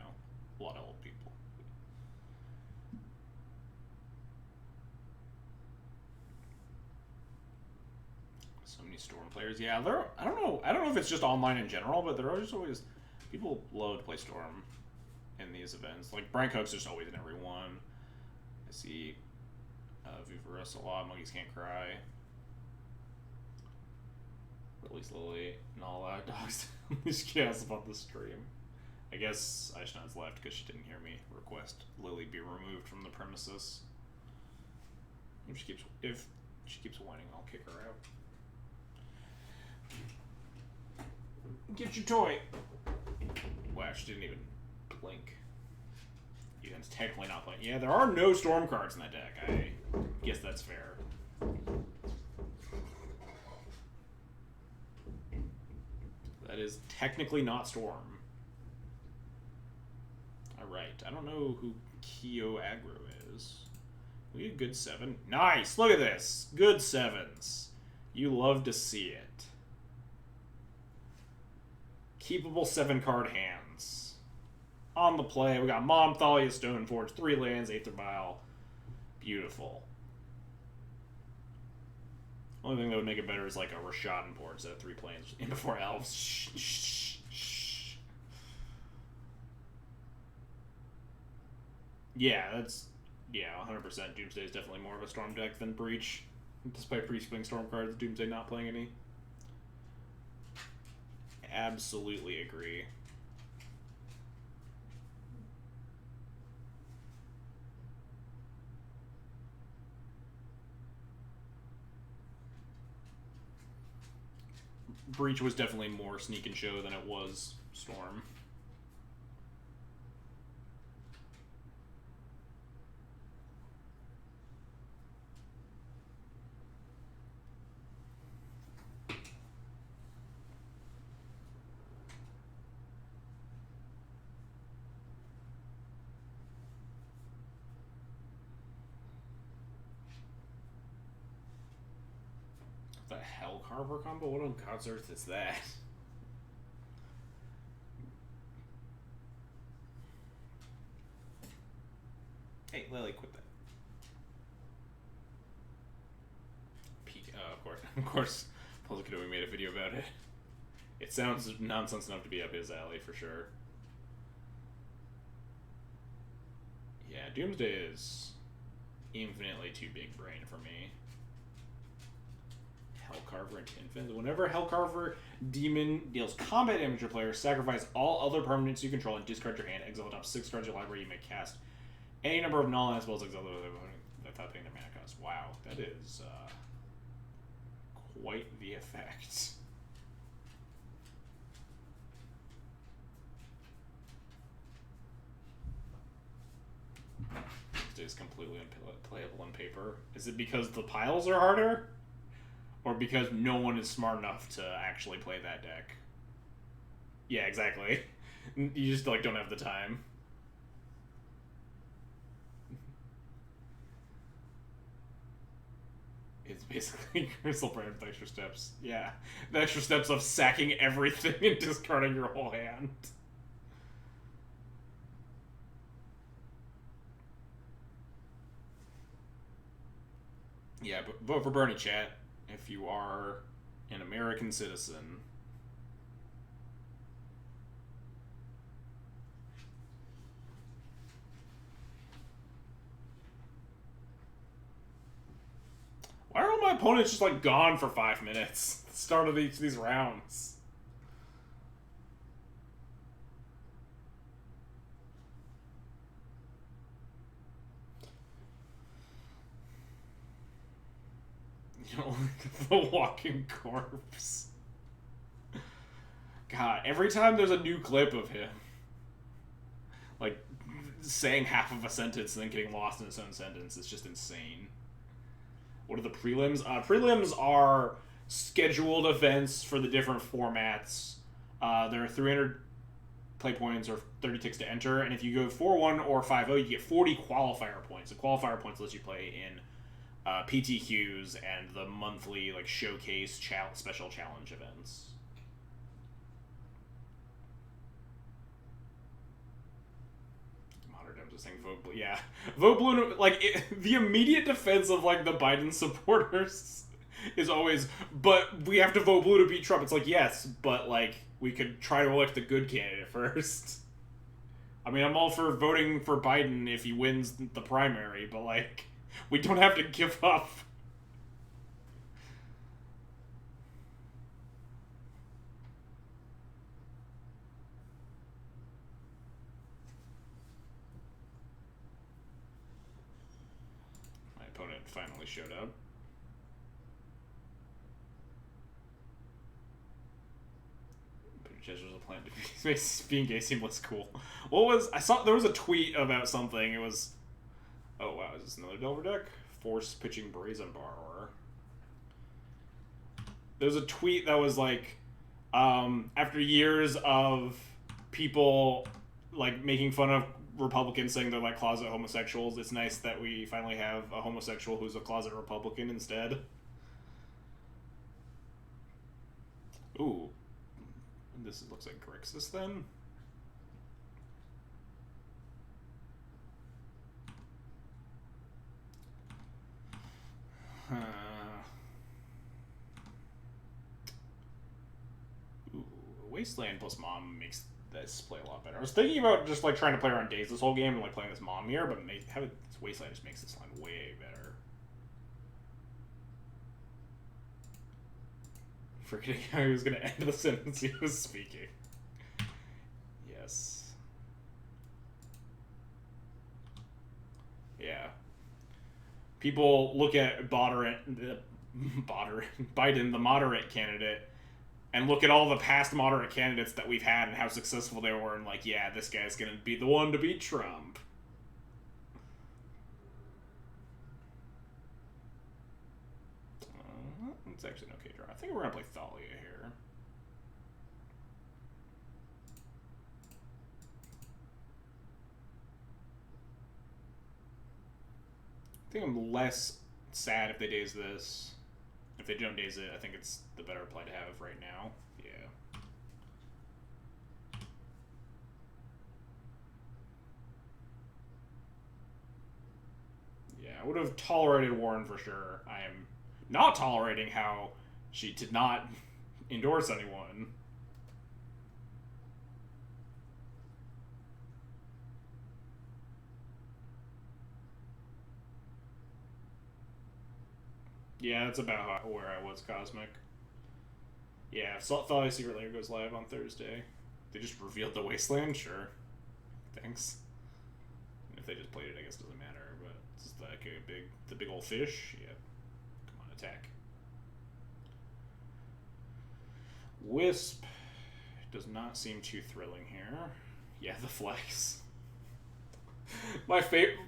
a lot of old people. So many Storm players. Yeah, I don't know if it's just online in general, but there are just always... People love to play Storm in these events. Like, Brian Cook's just always in every one. I see Vivarus a lot. Monkeys Can't Cry. Release Lily and all that. Dogs. She asked about the stream. I guess Aishnad's left because she didn't hear me request Lily be removed from the premises. If she keeps whining, I'll kick her out. Get your toy. Wow, she didn't even blink. Ethan's technically not playing. Yeah, there are no Storm cards in that deck. I guess that's fair. That is technically not Storm. Alright, I don't know who Kyo Aggro is. We get a good 7. Nice! Look at this! Good 7s. You love to see it. Keepable 7-card hands. On the play, we got Mom, Thalia, Stoneforge, 3 lands, Aether Vial. Beautiful. Only thing that would make it better is like a Rashadan port instead of 3 planes in before elves. Shh, shh, shh. Yeah, that's... Yeah, 100%. Doomsday is definitely more of a Storm deck than Breach. Despite Breach playing Storm cards, Doomsday not playing any. Absolutely agree. Breach was definitely more sneak and show than it was Storm. The Hellcarver combo? What on God's earth is that? Hey, Lily, quit that. Of course. Of course, Polikadoe made a video about it. It sounds nonsense enough to be up his alley, for sure. Yeah, Doomsday is infinitely too big brain for me. Hellcarver and Infant. Whenever Hellcarver Demon deals combat damage to your player, sacrifice all other permanents you control and discard your hand. Exile the top 6 cards of your library. You may cast any number of non-land spells exile without paying their mana cost. Wow, that is quite the effect. This is completely unplayable on paper. Is it because the piles are harder? Or because no one is smart enough to actually play that deck? Yeah, exactly. You just like don't have the time. It's basically Crystal Brand with extra steps. Yeah. The extra steps of sacking everything and discarding your whole hand. Yeah, but vote for Bernie, chat, if you are an American citizen. Why are all my opponents just like gone for 5 minutes at the start of each of these rounds? You know, the walking corpse. God, every time there's a new clip of him, like, saying half of a sentence and then getting lost in his own sentence, it's just insane. What are the prelims? Prelims are scheduled events for the different formats. There are 300 play points or 30 ticks to enter, and if you go 4-1 or 5-0, you get 40 qualifier points. The qualifier points lets you play in PTQs and the monthly like showcase special challenge events. Modern Dems was saying vote blue. Yeah, vote blue. Like the immediate defense of like the Biden supporters is always, but we have to vote blue to beat Trump. It's like, yes, but like we could try to elect the good candidate first. I mean, I'm all for voting for Biden if he wins the primary, but like we don't have to give up. My opponent finally showed up. Just was a plan to makes being gay seem less cool. What was I saw? There was a tweet about something. It was, oh wow, is this another Delver deck? Force pitching Brazen Borrower. There was a tweet that was like, after years of people like making fun of Republicans saying they're like closet homosexuals, it's nice that we finally have a homosexual who's a closet Republican instead. Ooh. This looks like Grixis then. Ooh, Wasteland plus Mom makes this play a lot better. I was thinking about just like trying to play around Daze this whole game and like playing this Mom here, but having this Wasteland just makes this line way better. Forgetting how he was going to end the sentence he was speaking. Yes. Yeah. People look at Biden, the moderate candidate, and look at all the past moderate candidates that we've had and how successful they were, and like, yeah, this guy's going to be the one to beat Trump. It's actually an okay draw. I think we're going to play Thalia here. I think I'm less sad if they daze this. If they don't daze it, I think it's the better play to have right now. Yeah. Yeah, I would have tolerated Warren for sure. I am not tolerating how she did not endorse anyone. Yeah, that's about where I was, Cosmic. Yeah, Thalia Secret Lair goes live on Thursday. They just revealed the Wasteland? Sure. Thanks. If they just played it, I guess it doesn't matter, but it's just like the big old fish. Yeah. Come on, attack. Wisp does not seem too thrilling here. Yeah, the flex. My favorite,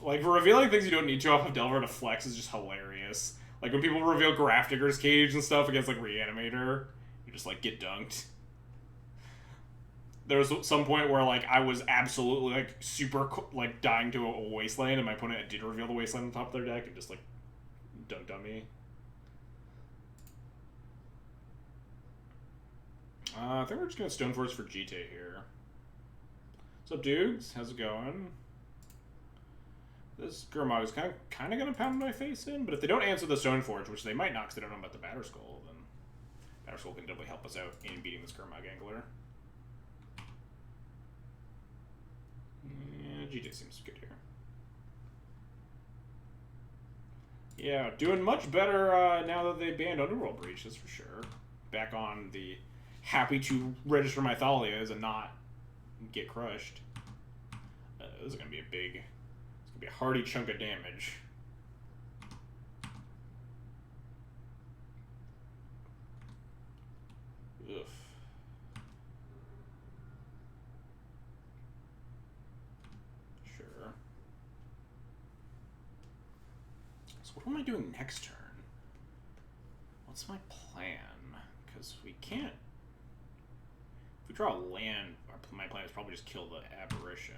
like revealing things you don't need to off of Delver to flex is just hilarious. Like when people reveal Grafdigger's Cage and stuff against like Reanimator, you just like get dunked. There was some point where like I was absolutely like super like dying to a Wasteland, and my opponent did reveal the Wasteland on top of their deck and just like dunked on me. I think we're just gonna Stoneforge for GT here. What's up, dudes? How's it going? This Gurmag is kind of gonna pound my face in, but if they don't answer the Stoneforge, which they might not because they don't know about the Batterskull, then Batterskull can definitely help us out in beating this Gurmag Angler. Yeah, GT seems good here. Yeah, doing much better now that they banned Underworld Breach, that's for sure. Back on the happy to register my Thalias and not get crushed. This is gonna be it's gonna be a hearty chunk of damage. Ugh. Sure. So what am I doing next turn? What's my plan? Because we can't. If we draw a land, my plan is probably just kill the Aberration.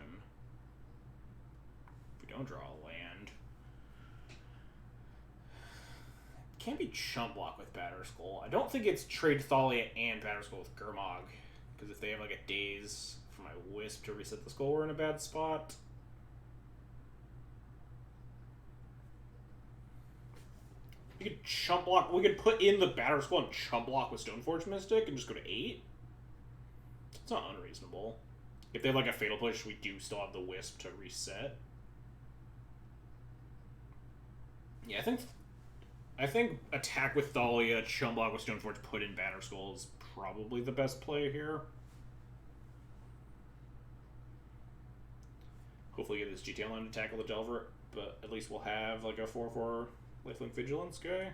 If we don't draw a land, it can't be chump block with Batterskull. I don't think it's trade Thalia and Batterskull with Gurmag, because if they have like a daze for my Wisp to reset the skull, we're in a bad spot. We could chump block. We could put in the Batterskull and chump block with Stoneforge Mystic and just go to 8. It's not unreasonable. If they have like a Fatal Push, we do still have the Wisp to reset. Yeah, I think attack with Thalia, chump block with Stoneforge, put in Batterskull is probably the best play here. Hopefully get this GTL line to tackle the Delver, but at least we'll have like a 4/4 Lifelink Vigilance guy.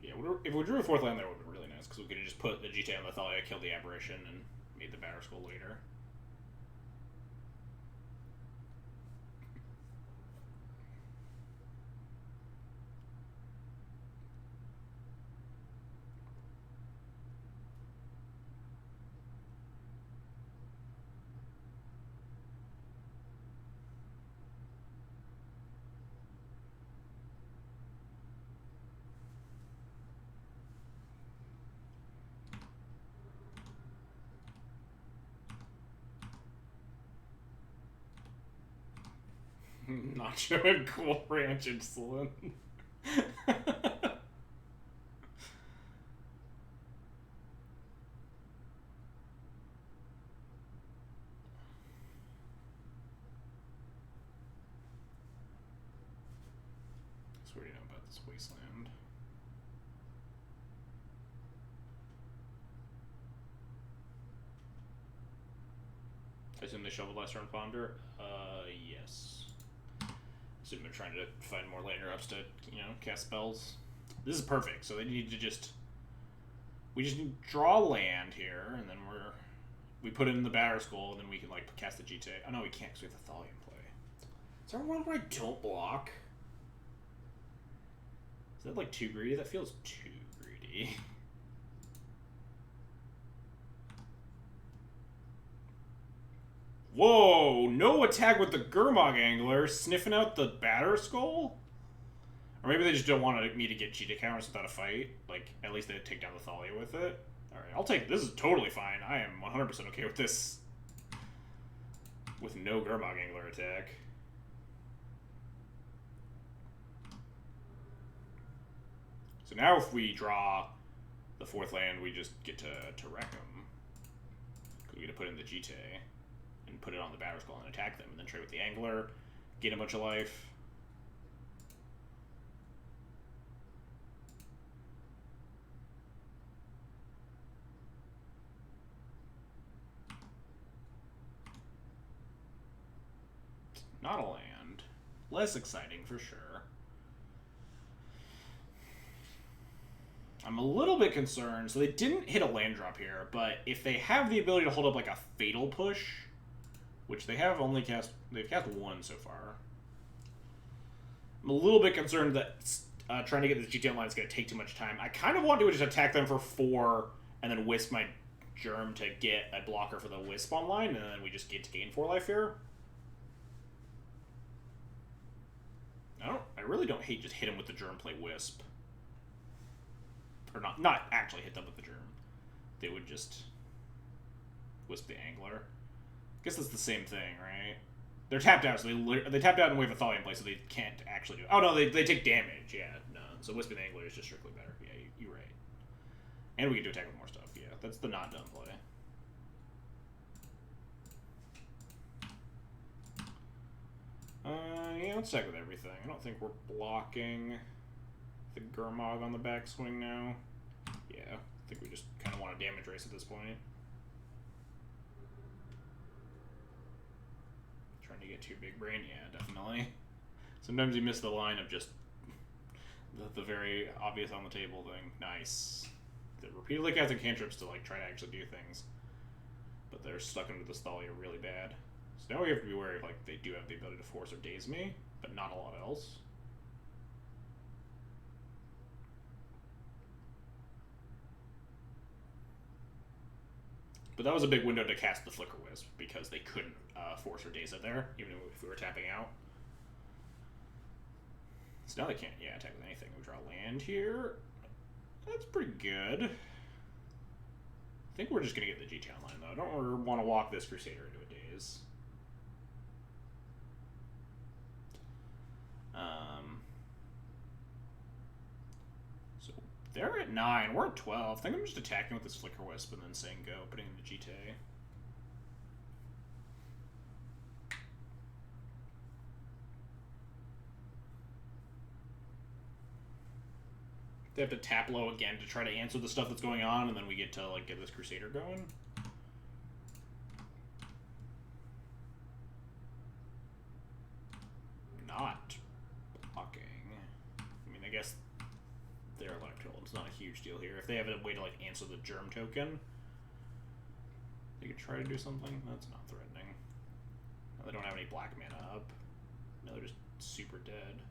Yeah, if we drew a 4th land there, it would have been really nice, because we could have just put the GTL on the Thalia, killed the Aberration, and made the Batterskull later. Nacho and Cool Ranch insulin. So what do you know about this wasteland? I assume they shoveled Lesser and Ponder? Yes. I assume they're trying to find more land drops to, cast spells. This is perfect, so they need to just... We just need to draw land here, and then we put it in the Batterskull, and then we can, cast the GTA. Oh, no, we can't, because we have the Thalian play. Is there one where I don't block? Is that, too greedy? That feels too greedy. Whoa! No attack with the Gurmag Angler, sniffing out the Batterskull? Or maybe they just don't want me to get cheetah counters without a fight. At least they'd take down the Thalia with it. Alright, I'll take... This is totally fine. I am 100% okay with this. With no Gurmag Angler attack. So now if we draw the 4th land, we just get to wreck them. We get to put in the GTA and put it on the Batterskull and attack them, and then trade with the Angler, gain a bunch of life. Not a land. Less exciting for sure. I'm a little bit concerned. So they didn't hit a land drop here, but if they have the ability to hold up a fatal push, which they have only cast... They've cast 1 so far. I'm a little bit concerned that trying to get this GT online is going to take too much time. I kind of want to just attack them for 4 and then wisp my Germ to get a blocker for the Wisp online, and then we just get to gain 4 life here. I really don't hate just hit him with the Germ, play Wisp. Or not actually hit them with the Germ. They would just Wisp the Angler. I guess that's the same thing, right? They're tapped out, so they tapped out and we have a Thalian play, so they can't actually do it. Oh no, they take damage, yeah. No, so Wisp the Angler is just strictly better. Yeah, you're right. And we get to attack with more stuff, yeah. That's the not done play. Yeah, let's check with everything. I don't think we're blocking the Gurmag on the backswing now. Yeah, I think we just kind of want a damage race at this point. Trying to get too big brain? Yeah, definitely. Sometimes you miss the line of just the very obvious on the table thing. Nice. They're repeatedly casting cantrips to try to actually do things. But they're stuck into this Thalia really bad. So now we have to be wary of they do have the ability to force or daze me, but not a lot else. But that was a big window to cast the Flicker Wisp, because they couldn't force or daze it there, even if we were tapping out. So now they can't, attack with anything. We draw land here. That's pretty good. I think we're just going to get the GT online, though. I don't want to walk this Crusader into a daze. So they're at 9. We're at 12. I think I'm just attacking with this Flicker Wisp and then saying go, putting in the GTA. They have to tap low again to try to answer the stuff that's going on, and then we get to get this Crusader going. Not blocking. I mean, I guess they're electrical. It's not a huge deal here. If they have a way to answer the Germ token, they could try to do something. That's not threatening. No, they don't have any black mana up. No, they're just super dead.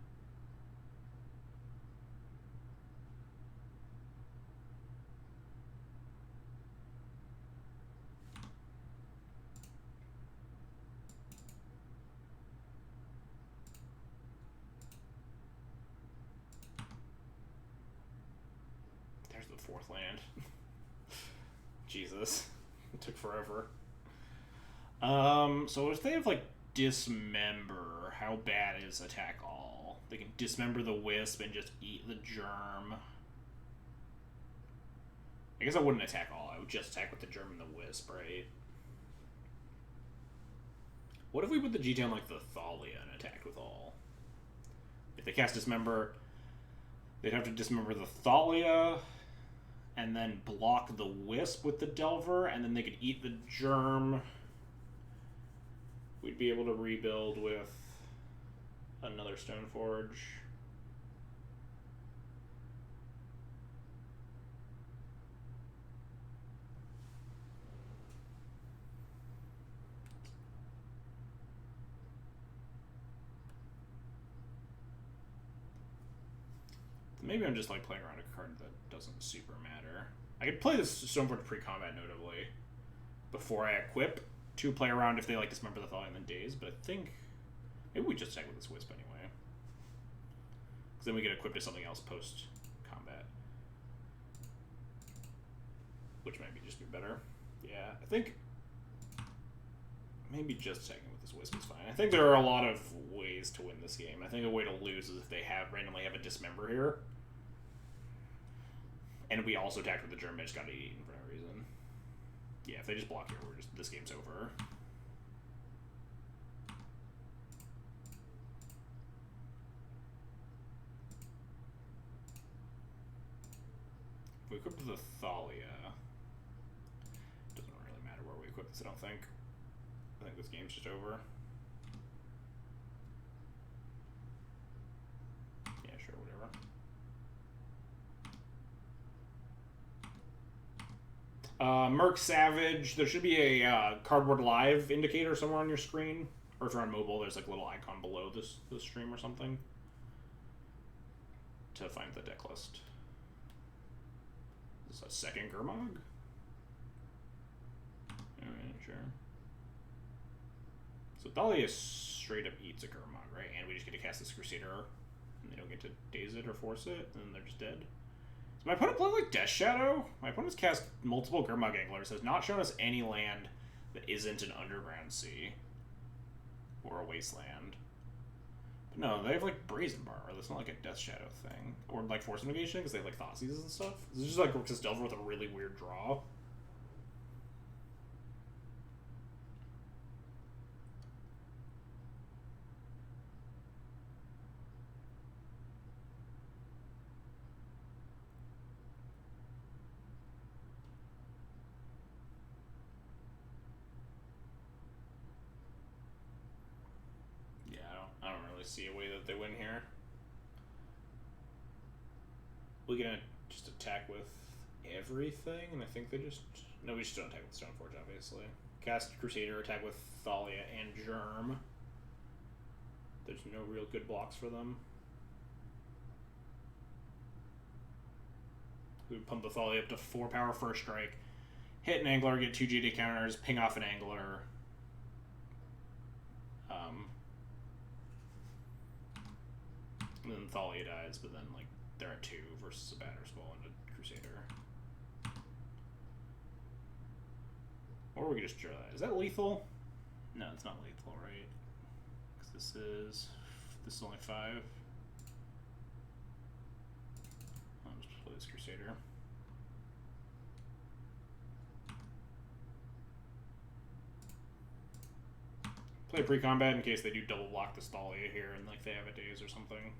There's the 4th land. Jesus. It took forever. So if they have Dismember, How bad is attack all? They can dismember the wisp and just eat the germ. I guess I wouldn't attack all. I would just attack with the germ and the wisp, right? What if we put the G down like the Thalia and attacked with all? If they cast Dismember, they'd have to dismember the Thalia and then block the wisp with the Delver, and then they could eat the germ. We'd be able to rebuild with another Stoneforge. Maybe I'm just like playing around a card that doesn't super matter. I could play this Stoneforge pre-combat notably before I equip to play around if they like dismember the Thalia and then daze, but I think maybe we just attack with this wisp anyway. Because then we get equipped to something else post-combat. Which might just be better. Yeah, I think maybe just attacking with this wisp is fine. I think there are a lot of ways to win this game. I think a way to lose is if they randomly have a dismember here. And we also attacked with the germ, just got eaten for no reason. Yeah, if they just block here, this game's over. If we equip the Thalia, doesn't really matter where we equip this, I don't think. I think this game's just over. Yeah, sure, whatever. Merc Savage, there should be a Cardboard Live indicator somewhere on your screen. Or if you're on mobile, there's like a little icon below this stream or something. To find the deck list. Is this a second Gurmag? Alright, sure. So Thalia straight up eats a Gurmag, right? And we just get to cast this Crusader, and they don't get to daze it or force it, and then they're just dead. So my opponent played like Death Shadow. My opponent's cast multiple Gurmag Anglers, has not shown us any land that isn't an Underground Sea. Or a Wasteland. But no, they have like Brazen Bar, that's not like a Death Shadow thing. Or like Force Negation, because they have like Thoughtseize and stuff. This is just like Grixis Delver with a really weird draw. I don't really see a way that they win here. We can just attack with everything, and I think they just... No, we just don't attack with Stoneforge, obviously. Cast Crusader, attack with Thalia and Germ. There's no real good blocks for them. We would pump the Thalia up to 4 power first strike. Hit an Angler, get 2 GD counters, ping off an Angler. And then Thalia dies, but then like they're at 2 versus a Batterskull and a Crusader. Or we could just draw that. Is that lethal? No, it's not lethal, right? Because this is only 5. I'll just play this Crusader. Play pre-combat in case they do double block the Thalia here and like they have a daze or something.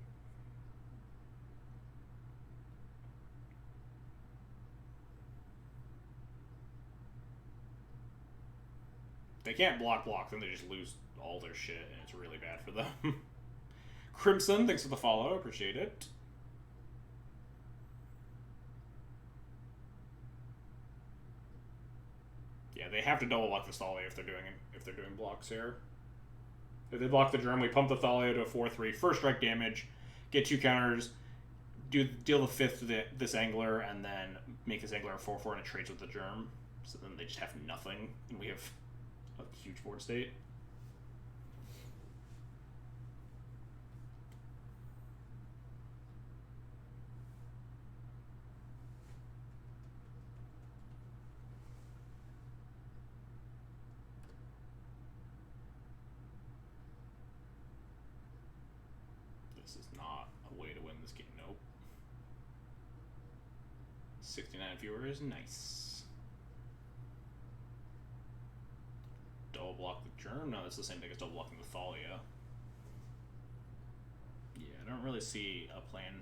They can't block, then they just lose all their shit, and it's really bad for them. Crimson, thanks for the follow, appreciate it. Yeah, they have to double block the Thalia if they're doing blocks here. If they block the Germ, we pump the Thalia to a 4/3, first strike damage, get 2 counters, deal the 5th to this Angler, and then make this Angler a 4/4 and it trades with the Germ. So then they just have nothing, and we have a huge board state. 69 viewers, nice. Double block the Germ? No, that's the same thing as double blocking the Thalia. Yeah, I don't really see a plan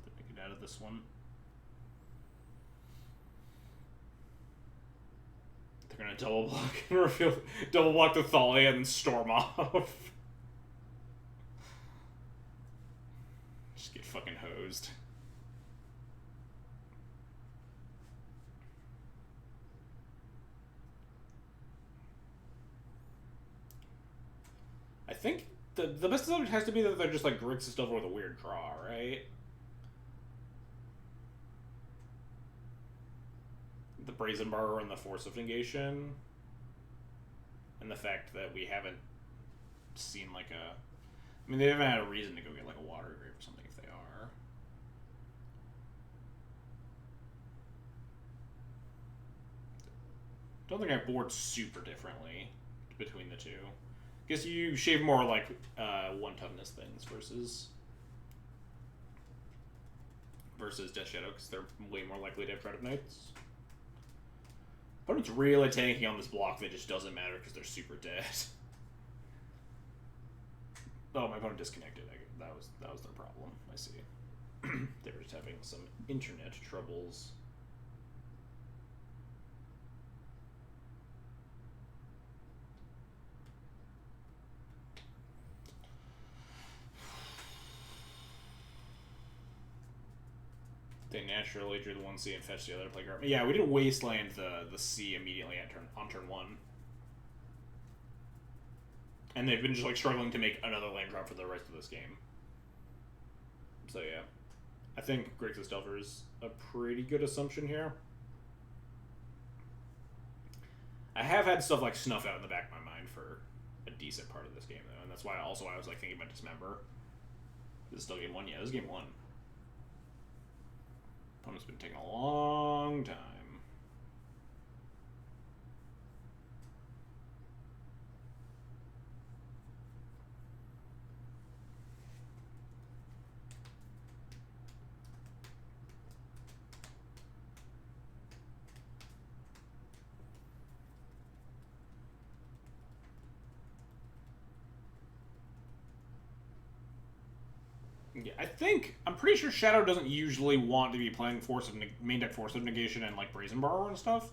to get out of this one. They're gonna double block and reveal, double block the Thalia and then storm off. Just get fucking hosed. I think the best assumption has to be that they're just like Grixis stuff with a weird draw, right? The Brazen Borrower and the Force of Negation. And the fact that we haven't seen like a... I mean, they haven't had a reason to go get like a Water Grave or something if they are. Don't think I board super differently between the two. Guess you shave more like one toughness things versus Death Shadow because they're way more likely to have Dread of Knights. Opponent's really tanking on this block that just doesn't matter because they're super dead. Oh, my opponent disconnected. That was their problem. I see. They were just having some internet troubles. They naturally drew the 1C and fetched the other player. Yeah, we did wasteland the C immediately on turn 1. And they've been just like struggling to make another land drop for the rest of this game. So yeah. I think Grixis Delver is a pretty good assumption here. I have had stuff like Snuff out in the back of my mind for a decent part of this game though, and that's why also I was like thinking about Dismember. Is this still game 1? Yeah, this is game 1. Opponent's been taking a long time. Yeah, I'm pretty sure Shadow doesn't usually want to be playing main deck Force of Negation and like Brazen Borrower and stuff.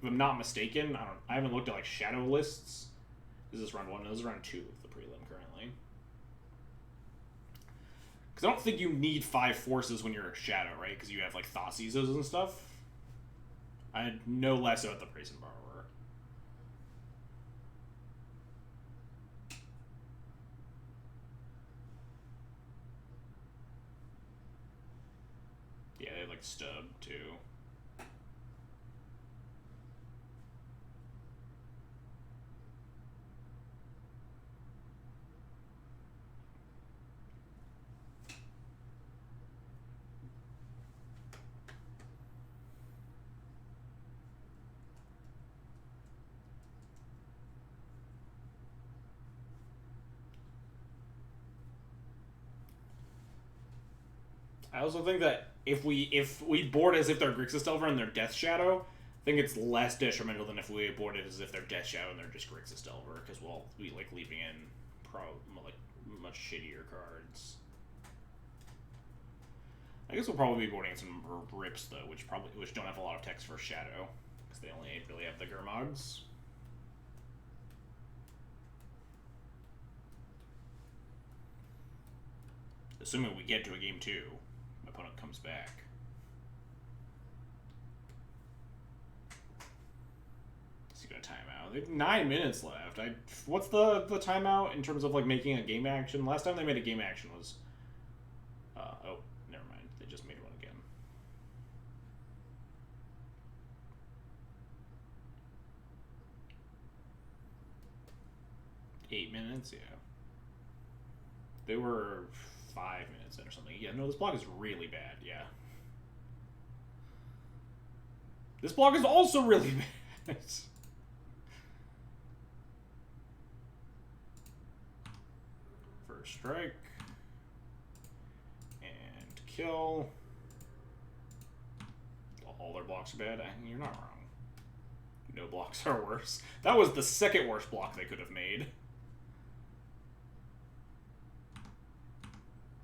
If I'm not mistaken, I haven't looked at like Shadow lists. Is this round 1? No, this is round 2 of the prelim currently. Because I don't think you need 5 forces when you're a Shadow, right? Because you have like Thoughtseize and stuff. I know less about the Brazen Borrower. Yeah, they have like Stub too. I also think that if we board as if they're Grixis Delver and they're Death Shadow, I think it's less detrimental than if we board it as if they're Death Shadow and they're just Grixis Delver, because we'll be like leaving in like much shittier cards. I guess we'll probably be boarding some Rips though, which don't have a lot of text for Shadow, because they only really have the Gurmogs. Assuming we get to a game 2. Opponent comes back. Is he gonna time out? They have 9 minutes left. What's the timeout in terms of like making a game action? Last time they made a game action was oh, never mind. They just made one again. Eight minutes, yeah. They were 5 minutes in or something. Yeah, no, this block is really bad, yeah. This block is also really bad. First strike. And kill. all their blocks are bad. You're not wrong. No blocks are worse. That was the second worst block they could have made.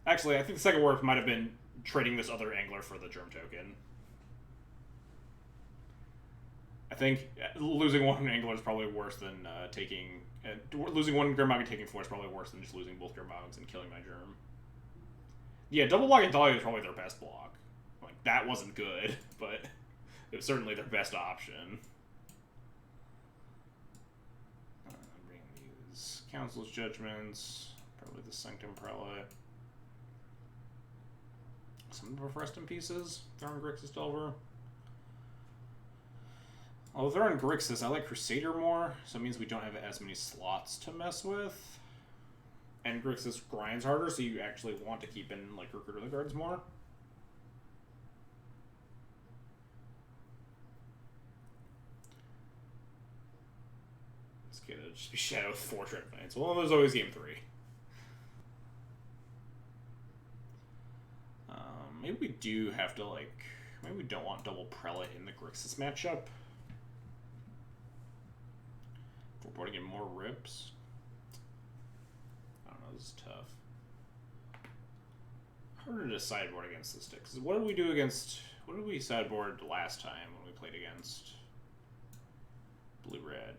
Actually, I think the second worst might have been trading this other angler for the germ token. I think losing one angler is probably worse than taking... losing one Gurmag and taking 4 is probably worse than just losing both Gurmags and killing my germ. Yeah, double block and Dahlia is probably their best block. Like, that wasn't good, but it was certainly their best option. Bring these Council's Judgments, probably the Sanctum Prelate. Some of the rest in pieces. They're on Grixis Delver. Although they're on Grixis, I like Crusader more, so it means we don't have as many slots to mess with. And Grixis grinds harder, so you actually want to keep in, like, Recruiter the Guards more. It's gonna just be Shadow with 4 Trip Knights. Well, there's always game 3. Maybe we do have to, like... Maybe we don't want double Prelate in the Grixis matchup. If we're boarding in more rips. I don't know, this is tough. Harder to sideboard against this deck. What did we do against... What did we sideboard last time when we played against Blue-Red?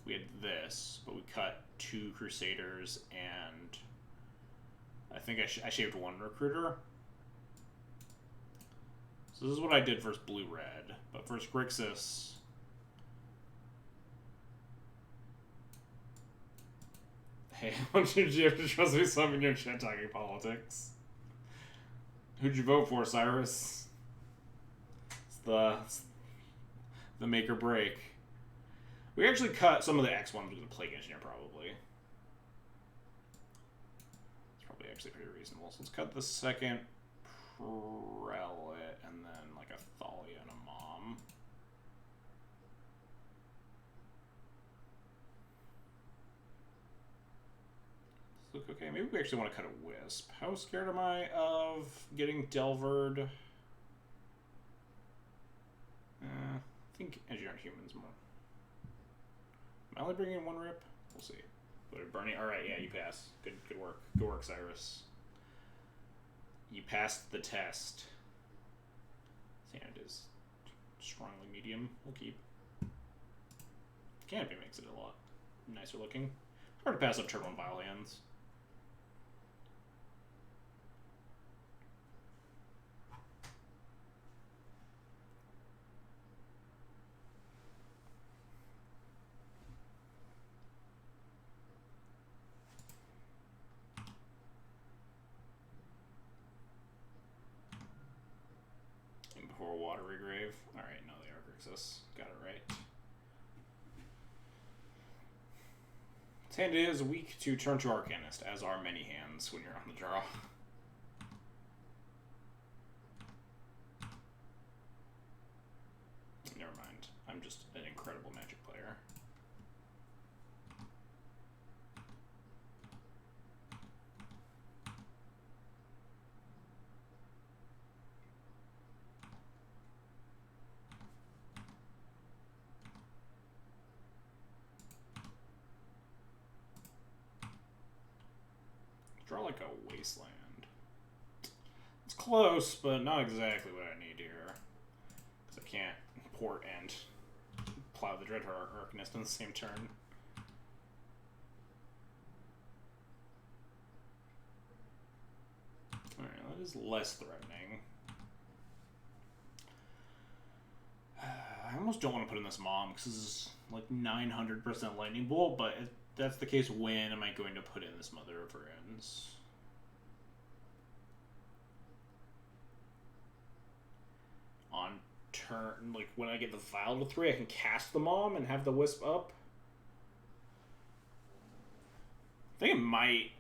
We had this, but we cut 2 Crusaders and... I think I shaved 1 Recruiter. So this is what I did versus Blue-Red. But versus Grixis... Hey, how much did you have to trust me some in your chat talking politics? Who'd you vote for, Cyrus? It's the make or break. We actually cut some of the X1s with the Plague Engineer, probably. It's probably actually pretty reasonable. So let's cut the second Prelate and then like a Thalia and a Mom. Look okay. Maybe we actually want to cut a Wisp. How scared am I of getting Delvered? I think Engineer Humans more. Am I only bringing in 1 rip? We'll see. But Bernie, all right, yeah, you pass. Good work. Good work, Cyrus. You passed the test. Sand is strongly medium. We'll keep. Canopy makes it a lot nicer looking. Hard to pass up Turbo and Vile Hands. Before Watery Grave. Alright, no, they are Grixis. Got it right. This hand is weak to turn to Arcanist, as are many hands when you're on the draw. Never mind. I'm just an incredible Magic player. Draw like a Wasteland. It's close, but not exactly what I need here. Because I can't port and plow the Dreadhorde Arcanist on the same turn. Alright, that is less threatening. I almost don't want to put in this Mom, because this is like 900% Lightning Bolt, but if that's the case, when am I going to put in this Mother of Ruins? On turn, like when I get the Vial to 3, I can cast the Mom and have the Wisp up. I think it might...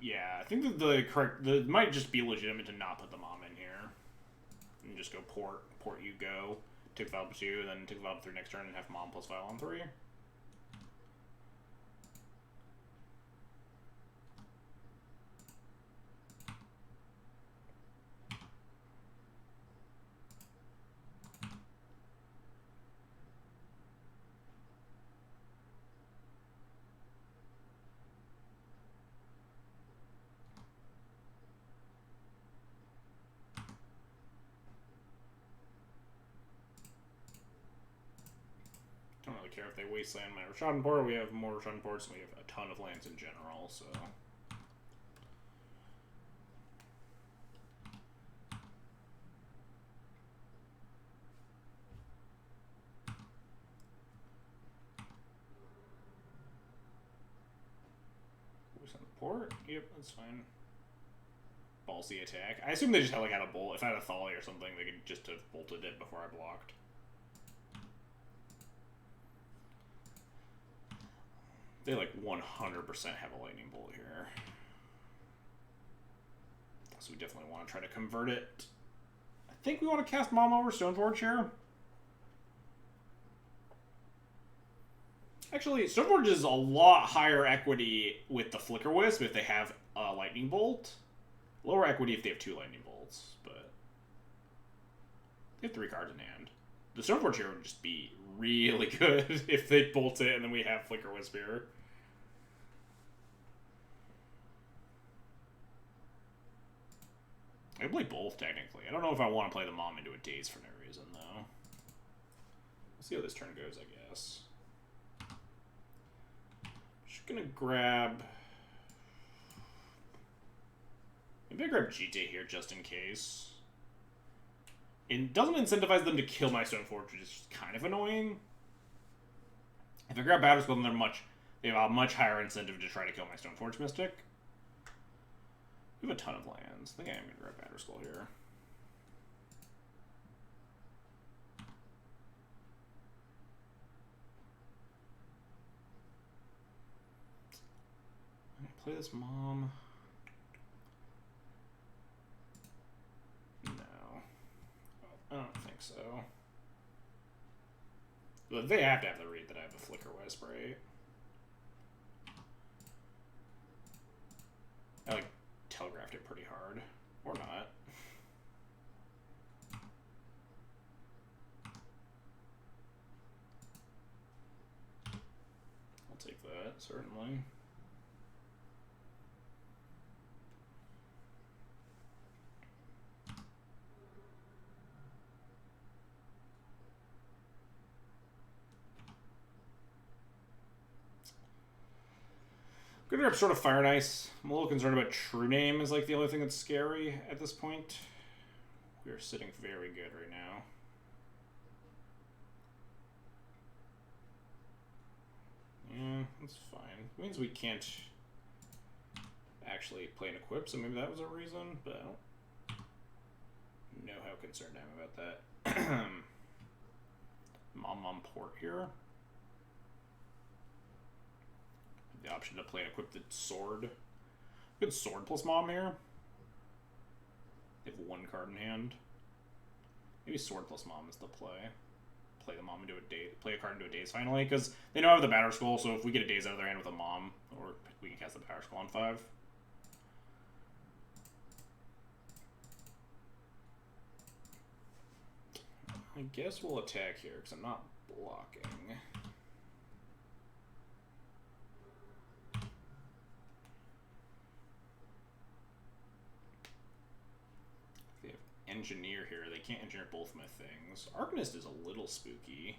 Yeah, I think that it might just be legitimate to not put the Mom in here. And just go port you go. Take Vial to 2, then take Vial to 3 next turn and have Mom plus Vial on 3. If they wasteland my Rishadan we have more Rishadan ports, and we have a ton of lands in general, so... Port? Yep, that's fine. Ballsy attack. I assume they just had like had a bolt. If I had a Thali or something, they could just have bolted it before I blocked. They like 100% have a lightning bolt here. So we definitely want to try to convert it. I think we want to cast Mom over Stoneforge here. Actually, Stoneforge is a lot higher equity with the Flicker Wisp if they have a Lightning Bolt. Lower equity if they have 2 Lightning Bolts, but they have 3 cards in hand. The Stoneforge here would just be really good if they bolt it and then we have Flicker Wisp here. I can play both, technically. I don't know if I want to play the Mom into a Daze for no reason, though. Let's see how this turn goes, I guess. Gonna grab... Maybe I grab GT here just in case. It doesn't incentivize them to kill my Stoneforge, which is kind of annoying. If I grab Batterskull, then they have a much higher incentive to try to kill my Stoneforge Mystic. We have a ton of lands. I think I am gonna grab Batterskull here. Play this Mom. No. I don't think so. But they have to have the read that I have a Flicker Wisp, right? I like telegraphed it pretty hard. Or not. I'll take that, certainly. Gonna grab sort of Fire and Ice. I'm a little concerned about True Name is like the only thing that's scary at this point. We are sitting very good right now. Yeah, that's fine. It means we can't actually play an Equip, so maybe that was a reason, but I don't know how concerned I am about that. Mom Port here. The option to play an equipped sword. Good sword plus Mom here. They have 1 card in hand. Maybe sword plus Mom is the play. Play the Mom into a Daze. Play a card into a Daze finally, because they know I have the Batterskull, so if we get a Daze out of their hand with a Mom, or we can cast the Batterskull on 5. I guess we'll attack here, because I'm not blocking. Engineer here. They can't engineer both my things. Arcanist is a little spooky.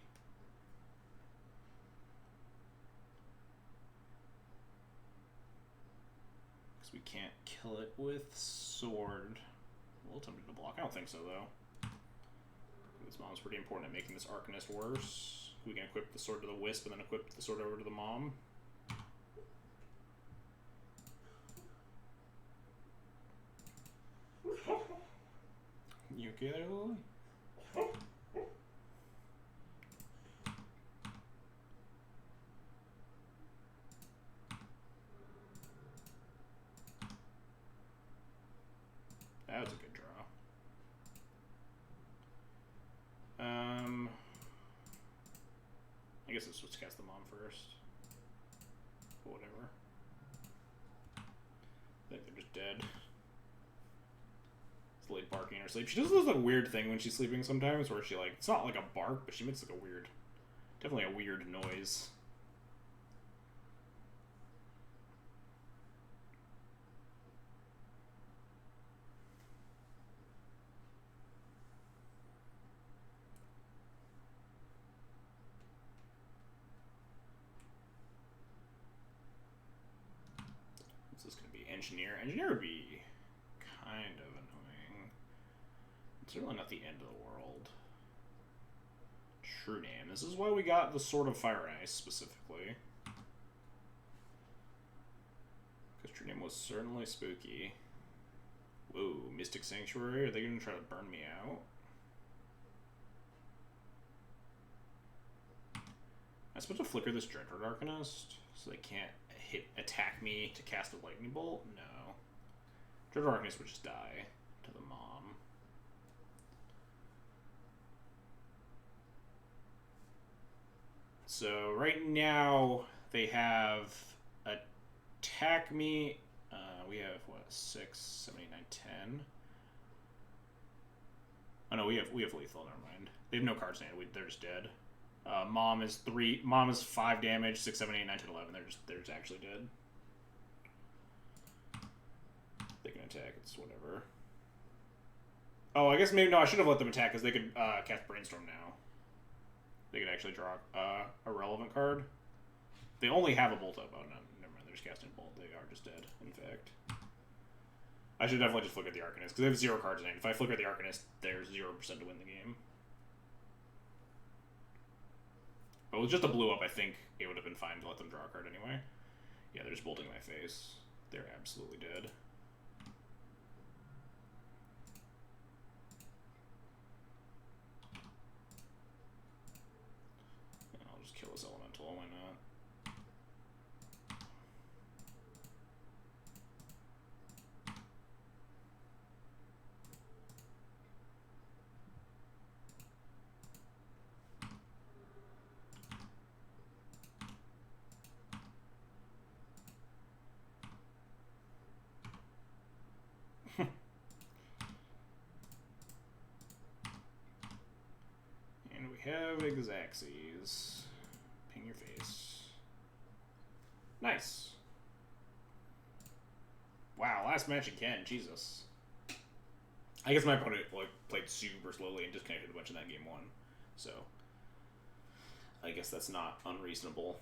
Because we can't kill it with sword. A little tempted to block. I don't think so, though. This Mom's pretty important at making this Arcanist worse. We can equip the sword to the Wisp and then equip the sword over to the Mom. You okay there, Lily? That was a good draw. I guess let's cast the Mom first. Whatever. I think they're just dead. Late barking in her sleep. She does this like weird thing when she's sleeping sometimes where she like, it's not like a bark, but she makes like a weird, definitely a weird noise. Engineer. Engineer would be kind of annoying. It's really not the end of the world. True Name. This is why we got the Sword of Fire and Ice specifically. Because True Name was certainly spooky. Whoa, Mystic Sanctuary? Are they going to try to burn me out? Am I supposed to flicker this Dreadhorde Arcanist so they can't attack me to cast a Lightning Bolt? No. Dreadhorde Arcanist would just die to the mom. So right now they have attack me. We have what, 6, 7, 8, 9, 10. Oh no, we have lethal. Never mind. They have no cards in hand. They're just dead. Mom is 3. Mom is 5 damage. 6, 7, 8, 9, 10, 11. They're just actually dead. They can attack. It's whatever. Oh, I guess maybe no. I should have let them attack because they could cast Brainstorm now. They could actually draw a relevant card. They only have a Bolt Up. Oh no, never mind. They're just casting a Bolt. They are just dead. In fact, I should definitely just flicker at the Arcanist because they have 0 cards in hand. If I flicker at the Arcanist, there's 0% to win the game. But with just a blue up, I think it would have been fine to let them draw a card anyway. Yeah, they're just bolting my face. They're absolutely dead. And I'll just kill this elemental, why not? And we have Exaxes. Ping your face. Nice. Wow, last match again. Jesus. I guess my opponent played super slowly and disconnected a bunch in that game 1. So, I guess that's not unreasonable.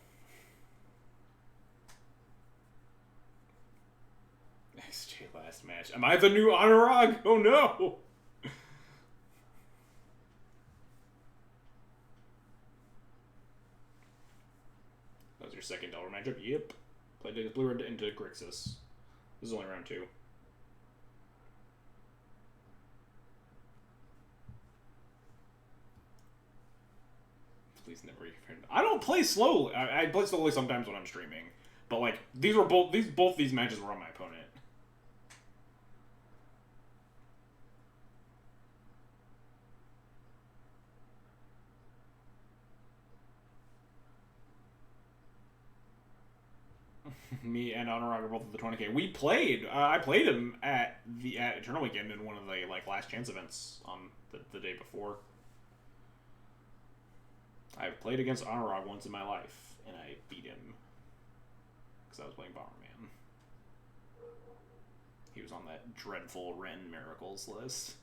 XJ last match. Am I the new Anurag? Oh no! That was your second dollar matchup? Yep. Played the blue red into Grixis. This is only round 2. Please never. I don't play slowly. I play slowly sometimes when I'm streaming, but like both these matches were on my opponent. Me and Anurag are both at the 20K. We played. I played him at Eternal Weekend in one of the last chance events on the day before. I've played against Anurag once in my life, and I beat him because I was playing Bomberman. He was on that dreadful Ren Miracles list.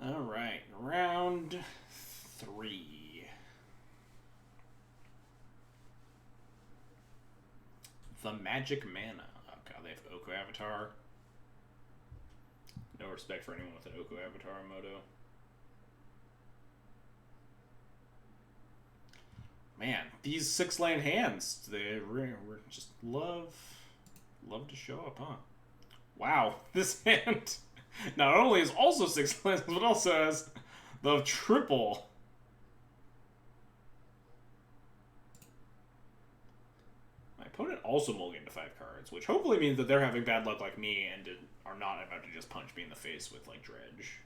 All right, round 3. The Magic Mana. Oh god, they have Oko Avatar. No respect for anyone with an Oko Avatar in Moto. Man, these 6-land hands, they just love to show up, huh? Wow, this hand not only is also 6 lands, but also has the triple. My opponent also mulliganed to 5 cards, which hopefully means that they're having bad luck like me and are not about to just punch me in the face with Dredge.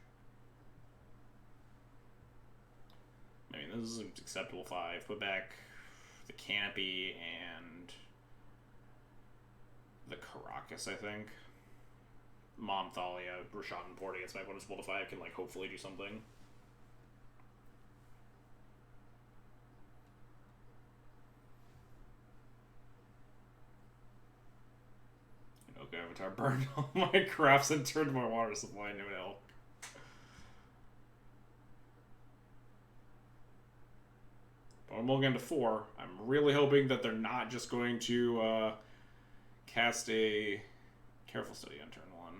I mean, this is an acceptable 5. Put back the Canopy and Arrakis, I think. Mom, Thalia, Rashad, and Port against my opponent's Multify can, like, hopefully do something. Okay, Avatar burned all my crafts and turned my water supply into an elk. But I'm mulligan to 4. I'm really hoping that they're not just going to cast a Careful Study on turn 1.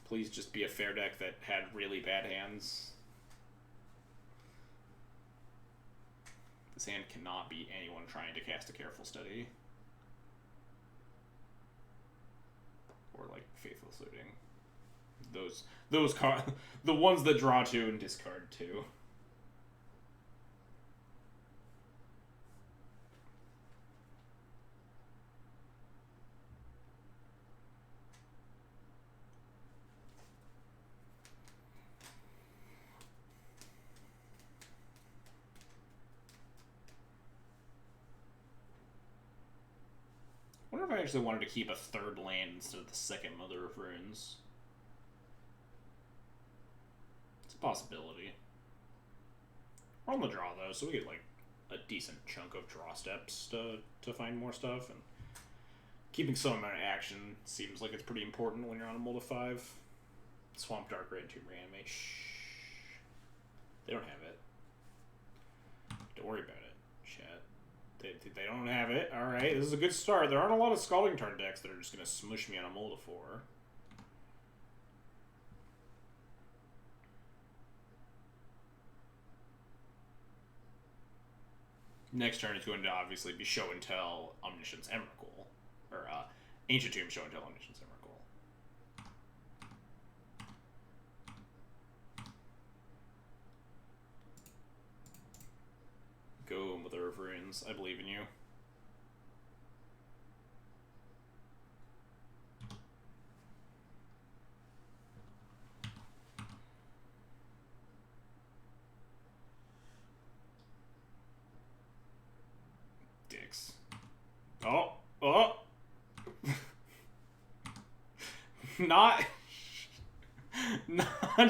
Please just be a fair deck that had really bad hands. This hand cannot be anyone trying to cast a Careful Study. Or, like, Faithless Looting. Those cards, the ones that draw 2 and discard 2. I wonder if I actually wanted to keep a 3rd land instead of the 2nd Mother of Runes. It's a possibility. We're on the draw, though, so we get, like, a decent chunk of draw steps to find more stuff, and keeping some amount of action seems like it's pretty important when you're on a Mold of 5. Swamp Dark, Red Tomb Reanimate. Shh. They don't have it. Don't worry about it. They don't have it. Alright, this is a good start. There aren't a lot of Scalding Tarn decks that are just going to smush me on a Mold of 4. Next turn is going to obviously be Show and Tell, Omniscience, Emrakul. Or, Ancient Tomb, Show and Tell, Omniscience, Emrakul. Go, Mother of Runes. I believe in you. Dicks. Oh! Not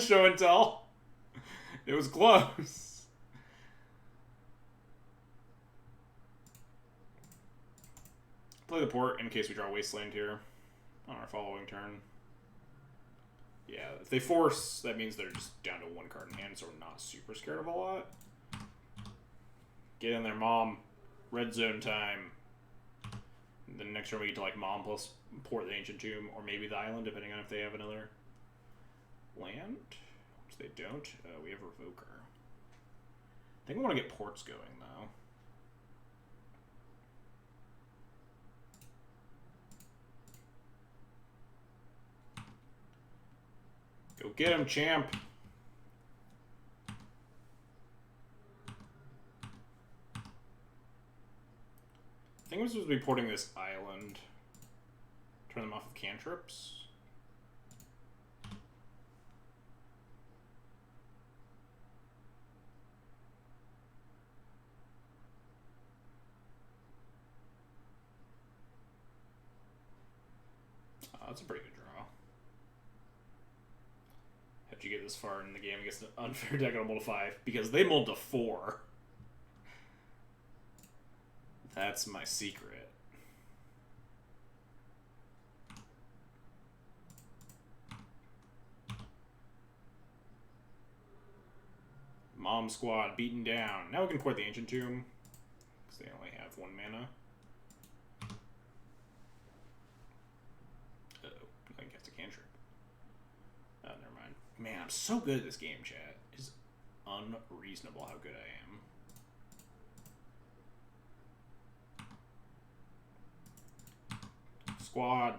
Show and Tell. It was close. Play the Port in case we draw Wasteland here on our following turn. Yeah, if they force, that means they're just down to 1 card in hand, so we're not super scared of a lot. Get in there, Mom. Red Zone time. And then next turn we get to, like, Mom plus Port the Ancient Tomb, or maybe the Island, depending on if they have another land. Which they don't. We have Revoker. I think I want to get Ports going, though. Go get him, champ! I think I'm supposed to be porting this island. Turn them off of cantrips. That's a pretty good draw. How'd you get this far in the game against an unfair deck on a Mold of 5? Because they mulled to 4. That's my secret. Mom Squad beaten down. Now we can port the Ancient Tomb, because they only have 1 mana. Uh-oh, I cast a cantrip. Oh, never mind. Man, I'm so good at this game, chat. It's unreasonable how good I am. Squad.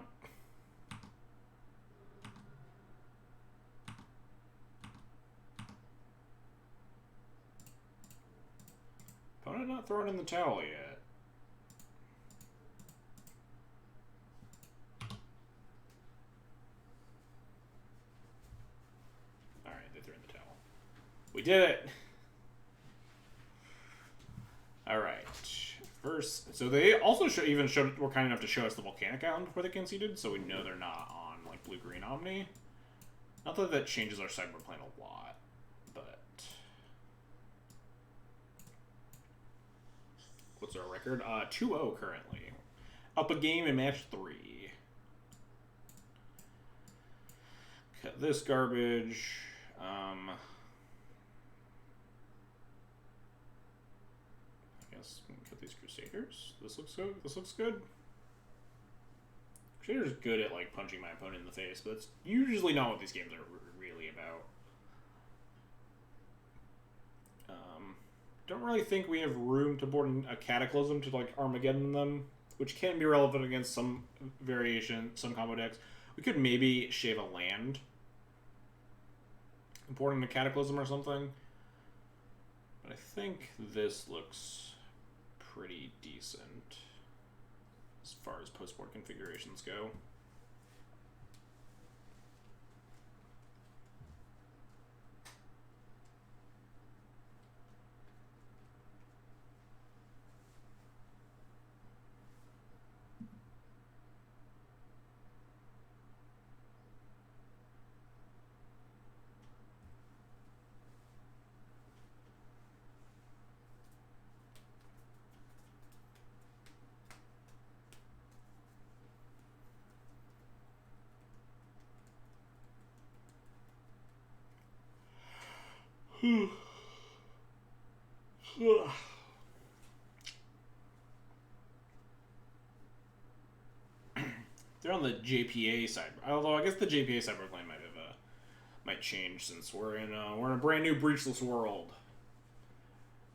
Opponent not throwing in the towel yet. Alright, they threw in the towel. We did it! All right. First, so they also were kind enough to show us the Volcanic Island before they conceded, so we know they're not on like blue-green Omni. Not that that changes our sideboard plan a lot, but what's our record? 2-0 currently. Up a game in match 3. Cut this garbage. Cut these Crusaders. This looks good. This looks good. Crusader's good at like punching my opponent in the face, but that's usually not what these games are really about. Don't really think we have room to board a Cataclysm to like Armageddon them, which can be relevant against some variation, some combo decks. We could maybe shave a land, boarding a Cataclysm or something. But I think this looks pretty decent as far as post-board configurations go. They're on the JPA side, although I guess the JPA sideboard plan might change since we're in a brand new breachless world.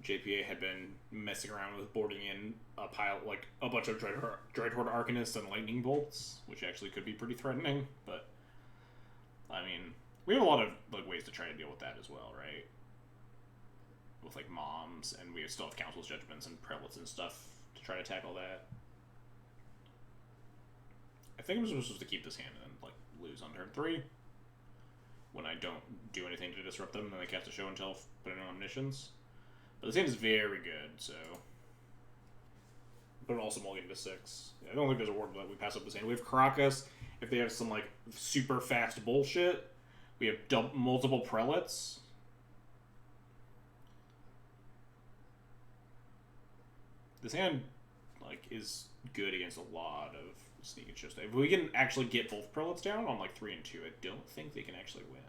JPA had been messing around with boarding in a bunch of Dreadhorde Arcanists and Lightning Bolts, which actually could be pretty threatening. But I mean, we have a lot of like ways to try to deal with that as well, right? With like moms, and we still have Council's Judgments and Prelates and stuff to try to tackle that. I think I'm supposed to keep this hand and like lose on turn 3 when I don't do anything to disrupt them, and then they cast a Show and Tell, put in Omniscience. But this hand is very good, so. But also mulligan to 6. I don't think there's a word that we pass up this hand. We have Karakas. If they have some like super fast bullshit, we have multiple Prelates. This hand like is good against a lot of Sneak and Show stuff. If we can actually get both Prelates down on like 3 and 2, I don't think they can actually win.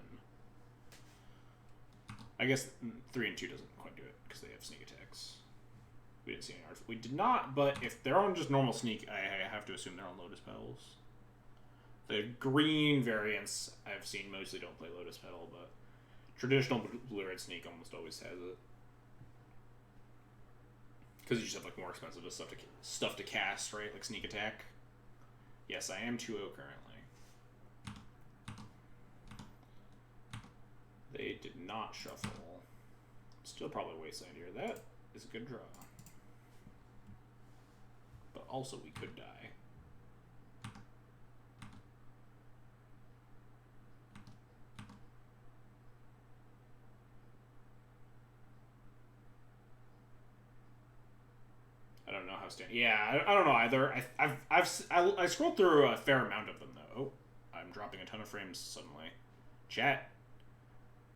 I guess 3 and 2 doesn't quite do it because they have sneak attacks. We didn't see any art. We did not, but if they're on just normal sneak, I have to assume they're on Lotus Petals. The green variants I've seen mostly don't play Lotus Petal, but traditional blue-red sneak almost always has it. Because you just have like more expensive stuff to cast, right? Like sneak attack. Yes, I am 2-0 currently. They did not shuffle. Still probably Wasteland here. That is a good draw. But also we could die. I don't know how Yeah, I don't know either. I scrolled through a fair amount of them though. Oh, I'm dropping a ton of frames suddenly. Chat,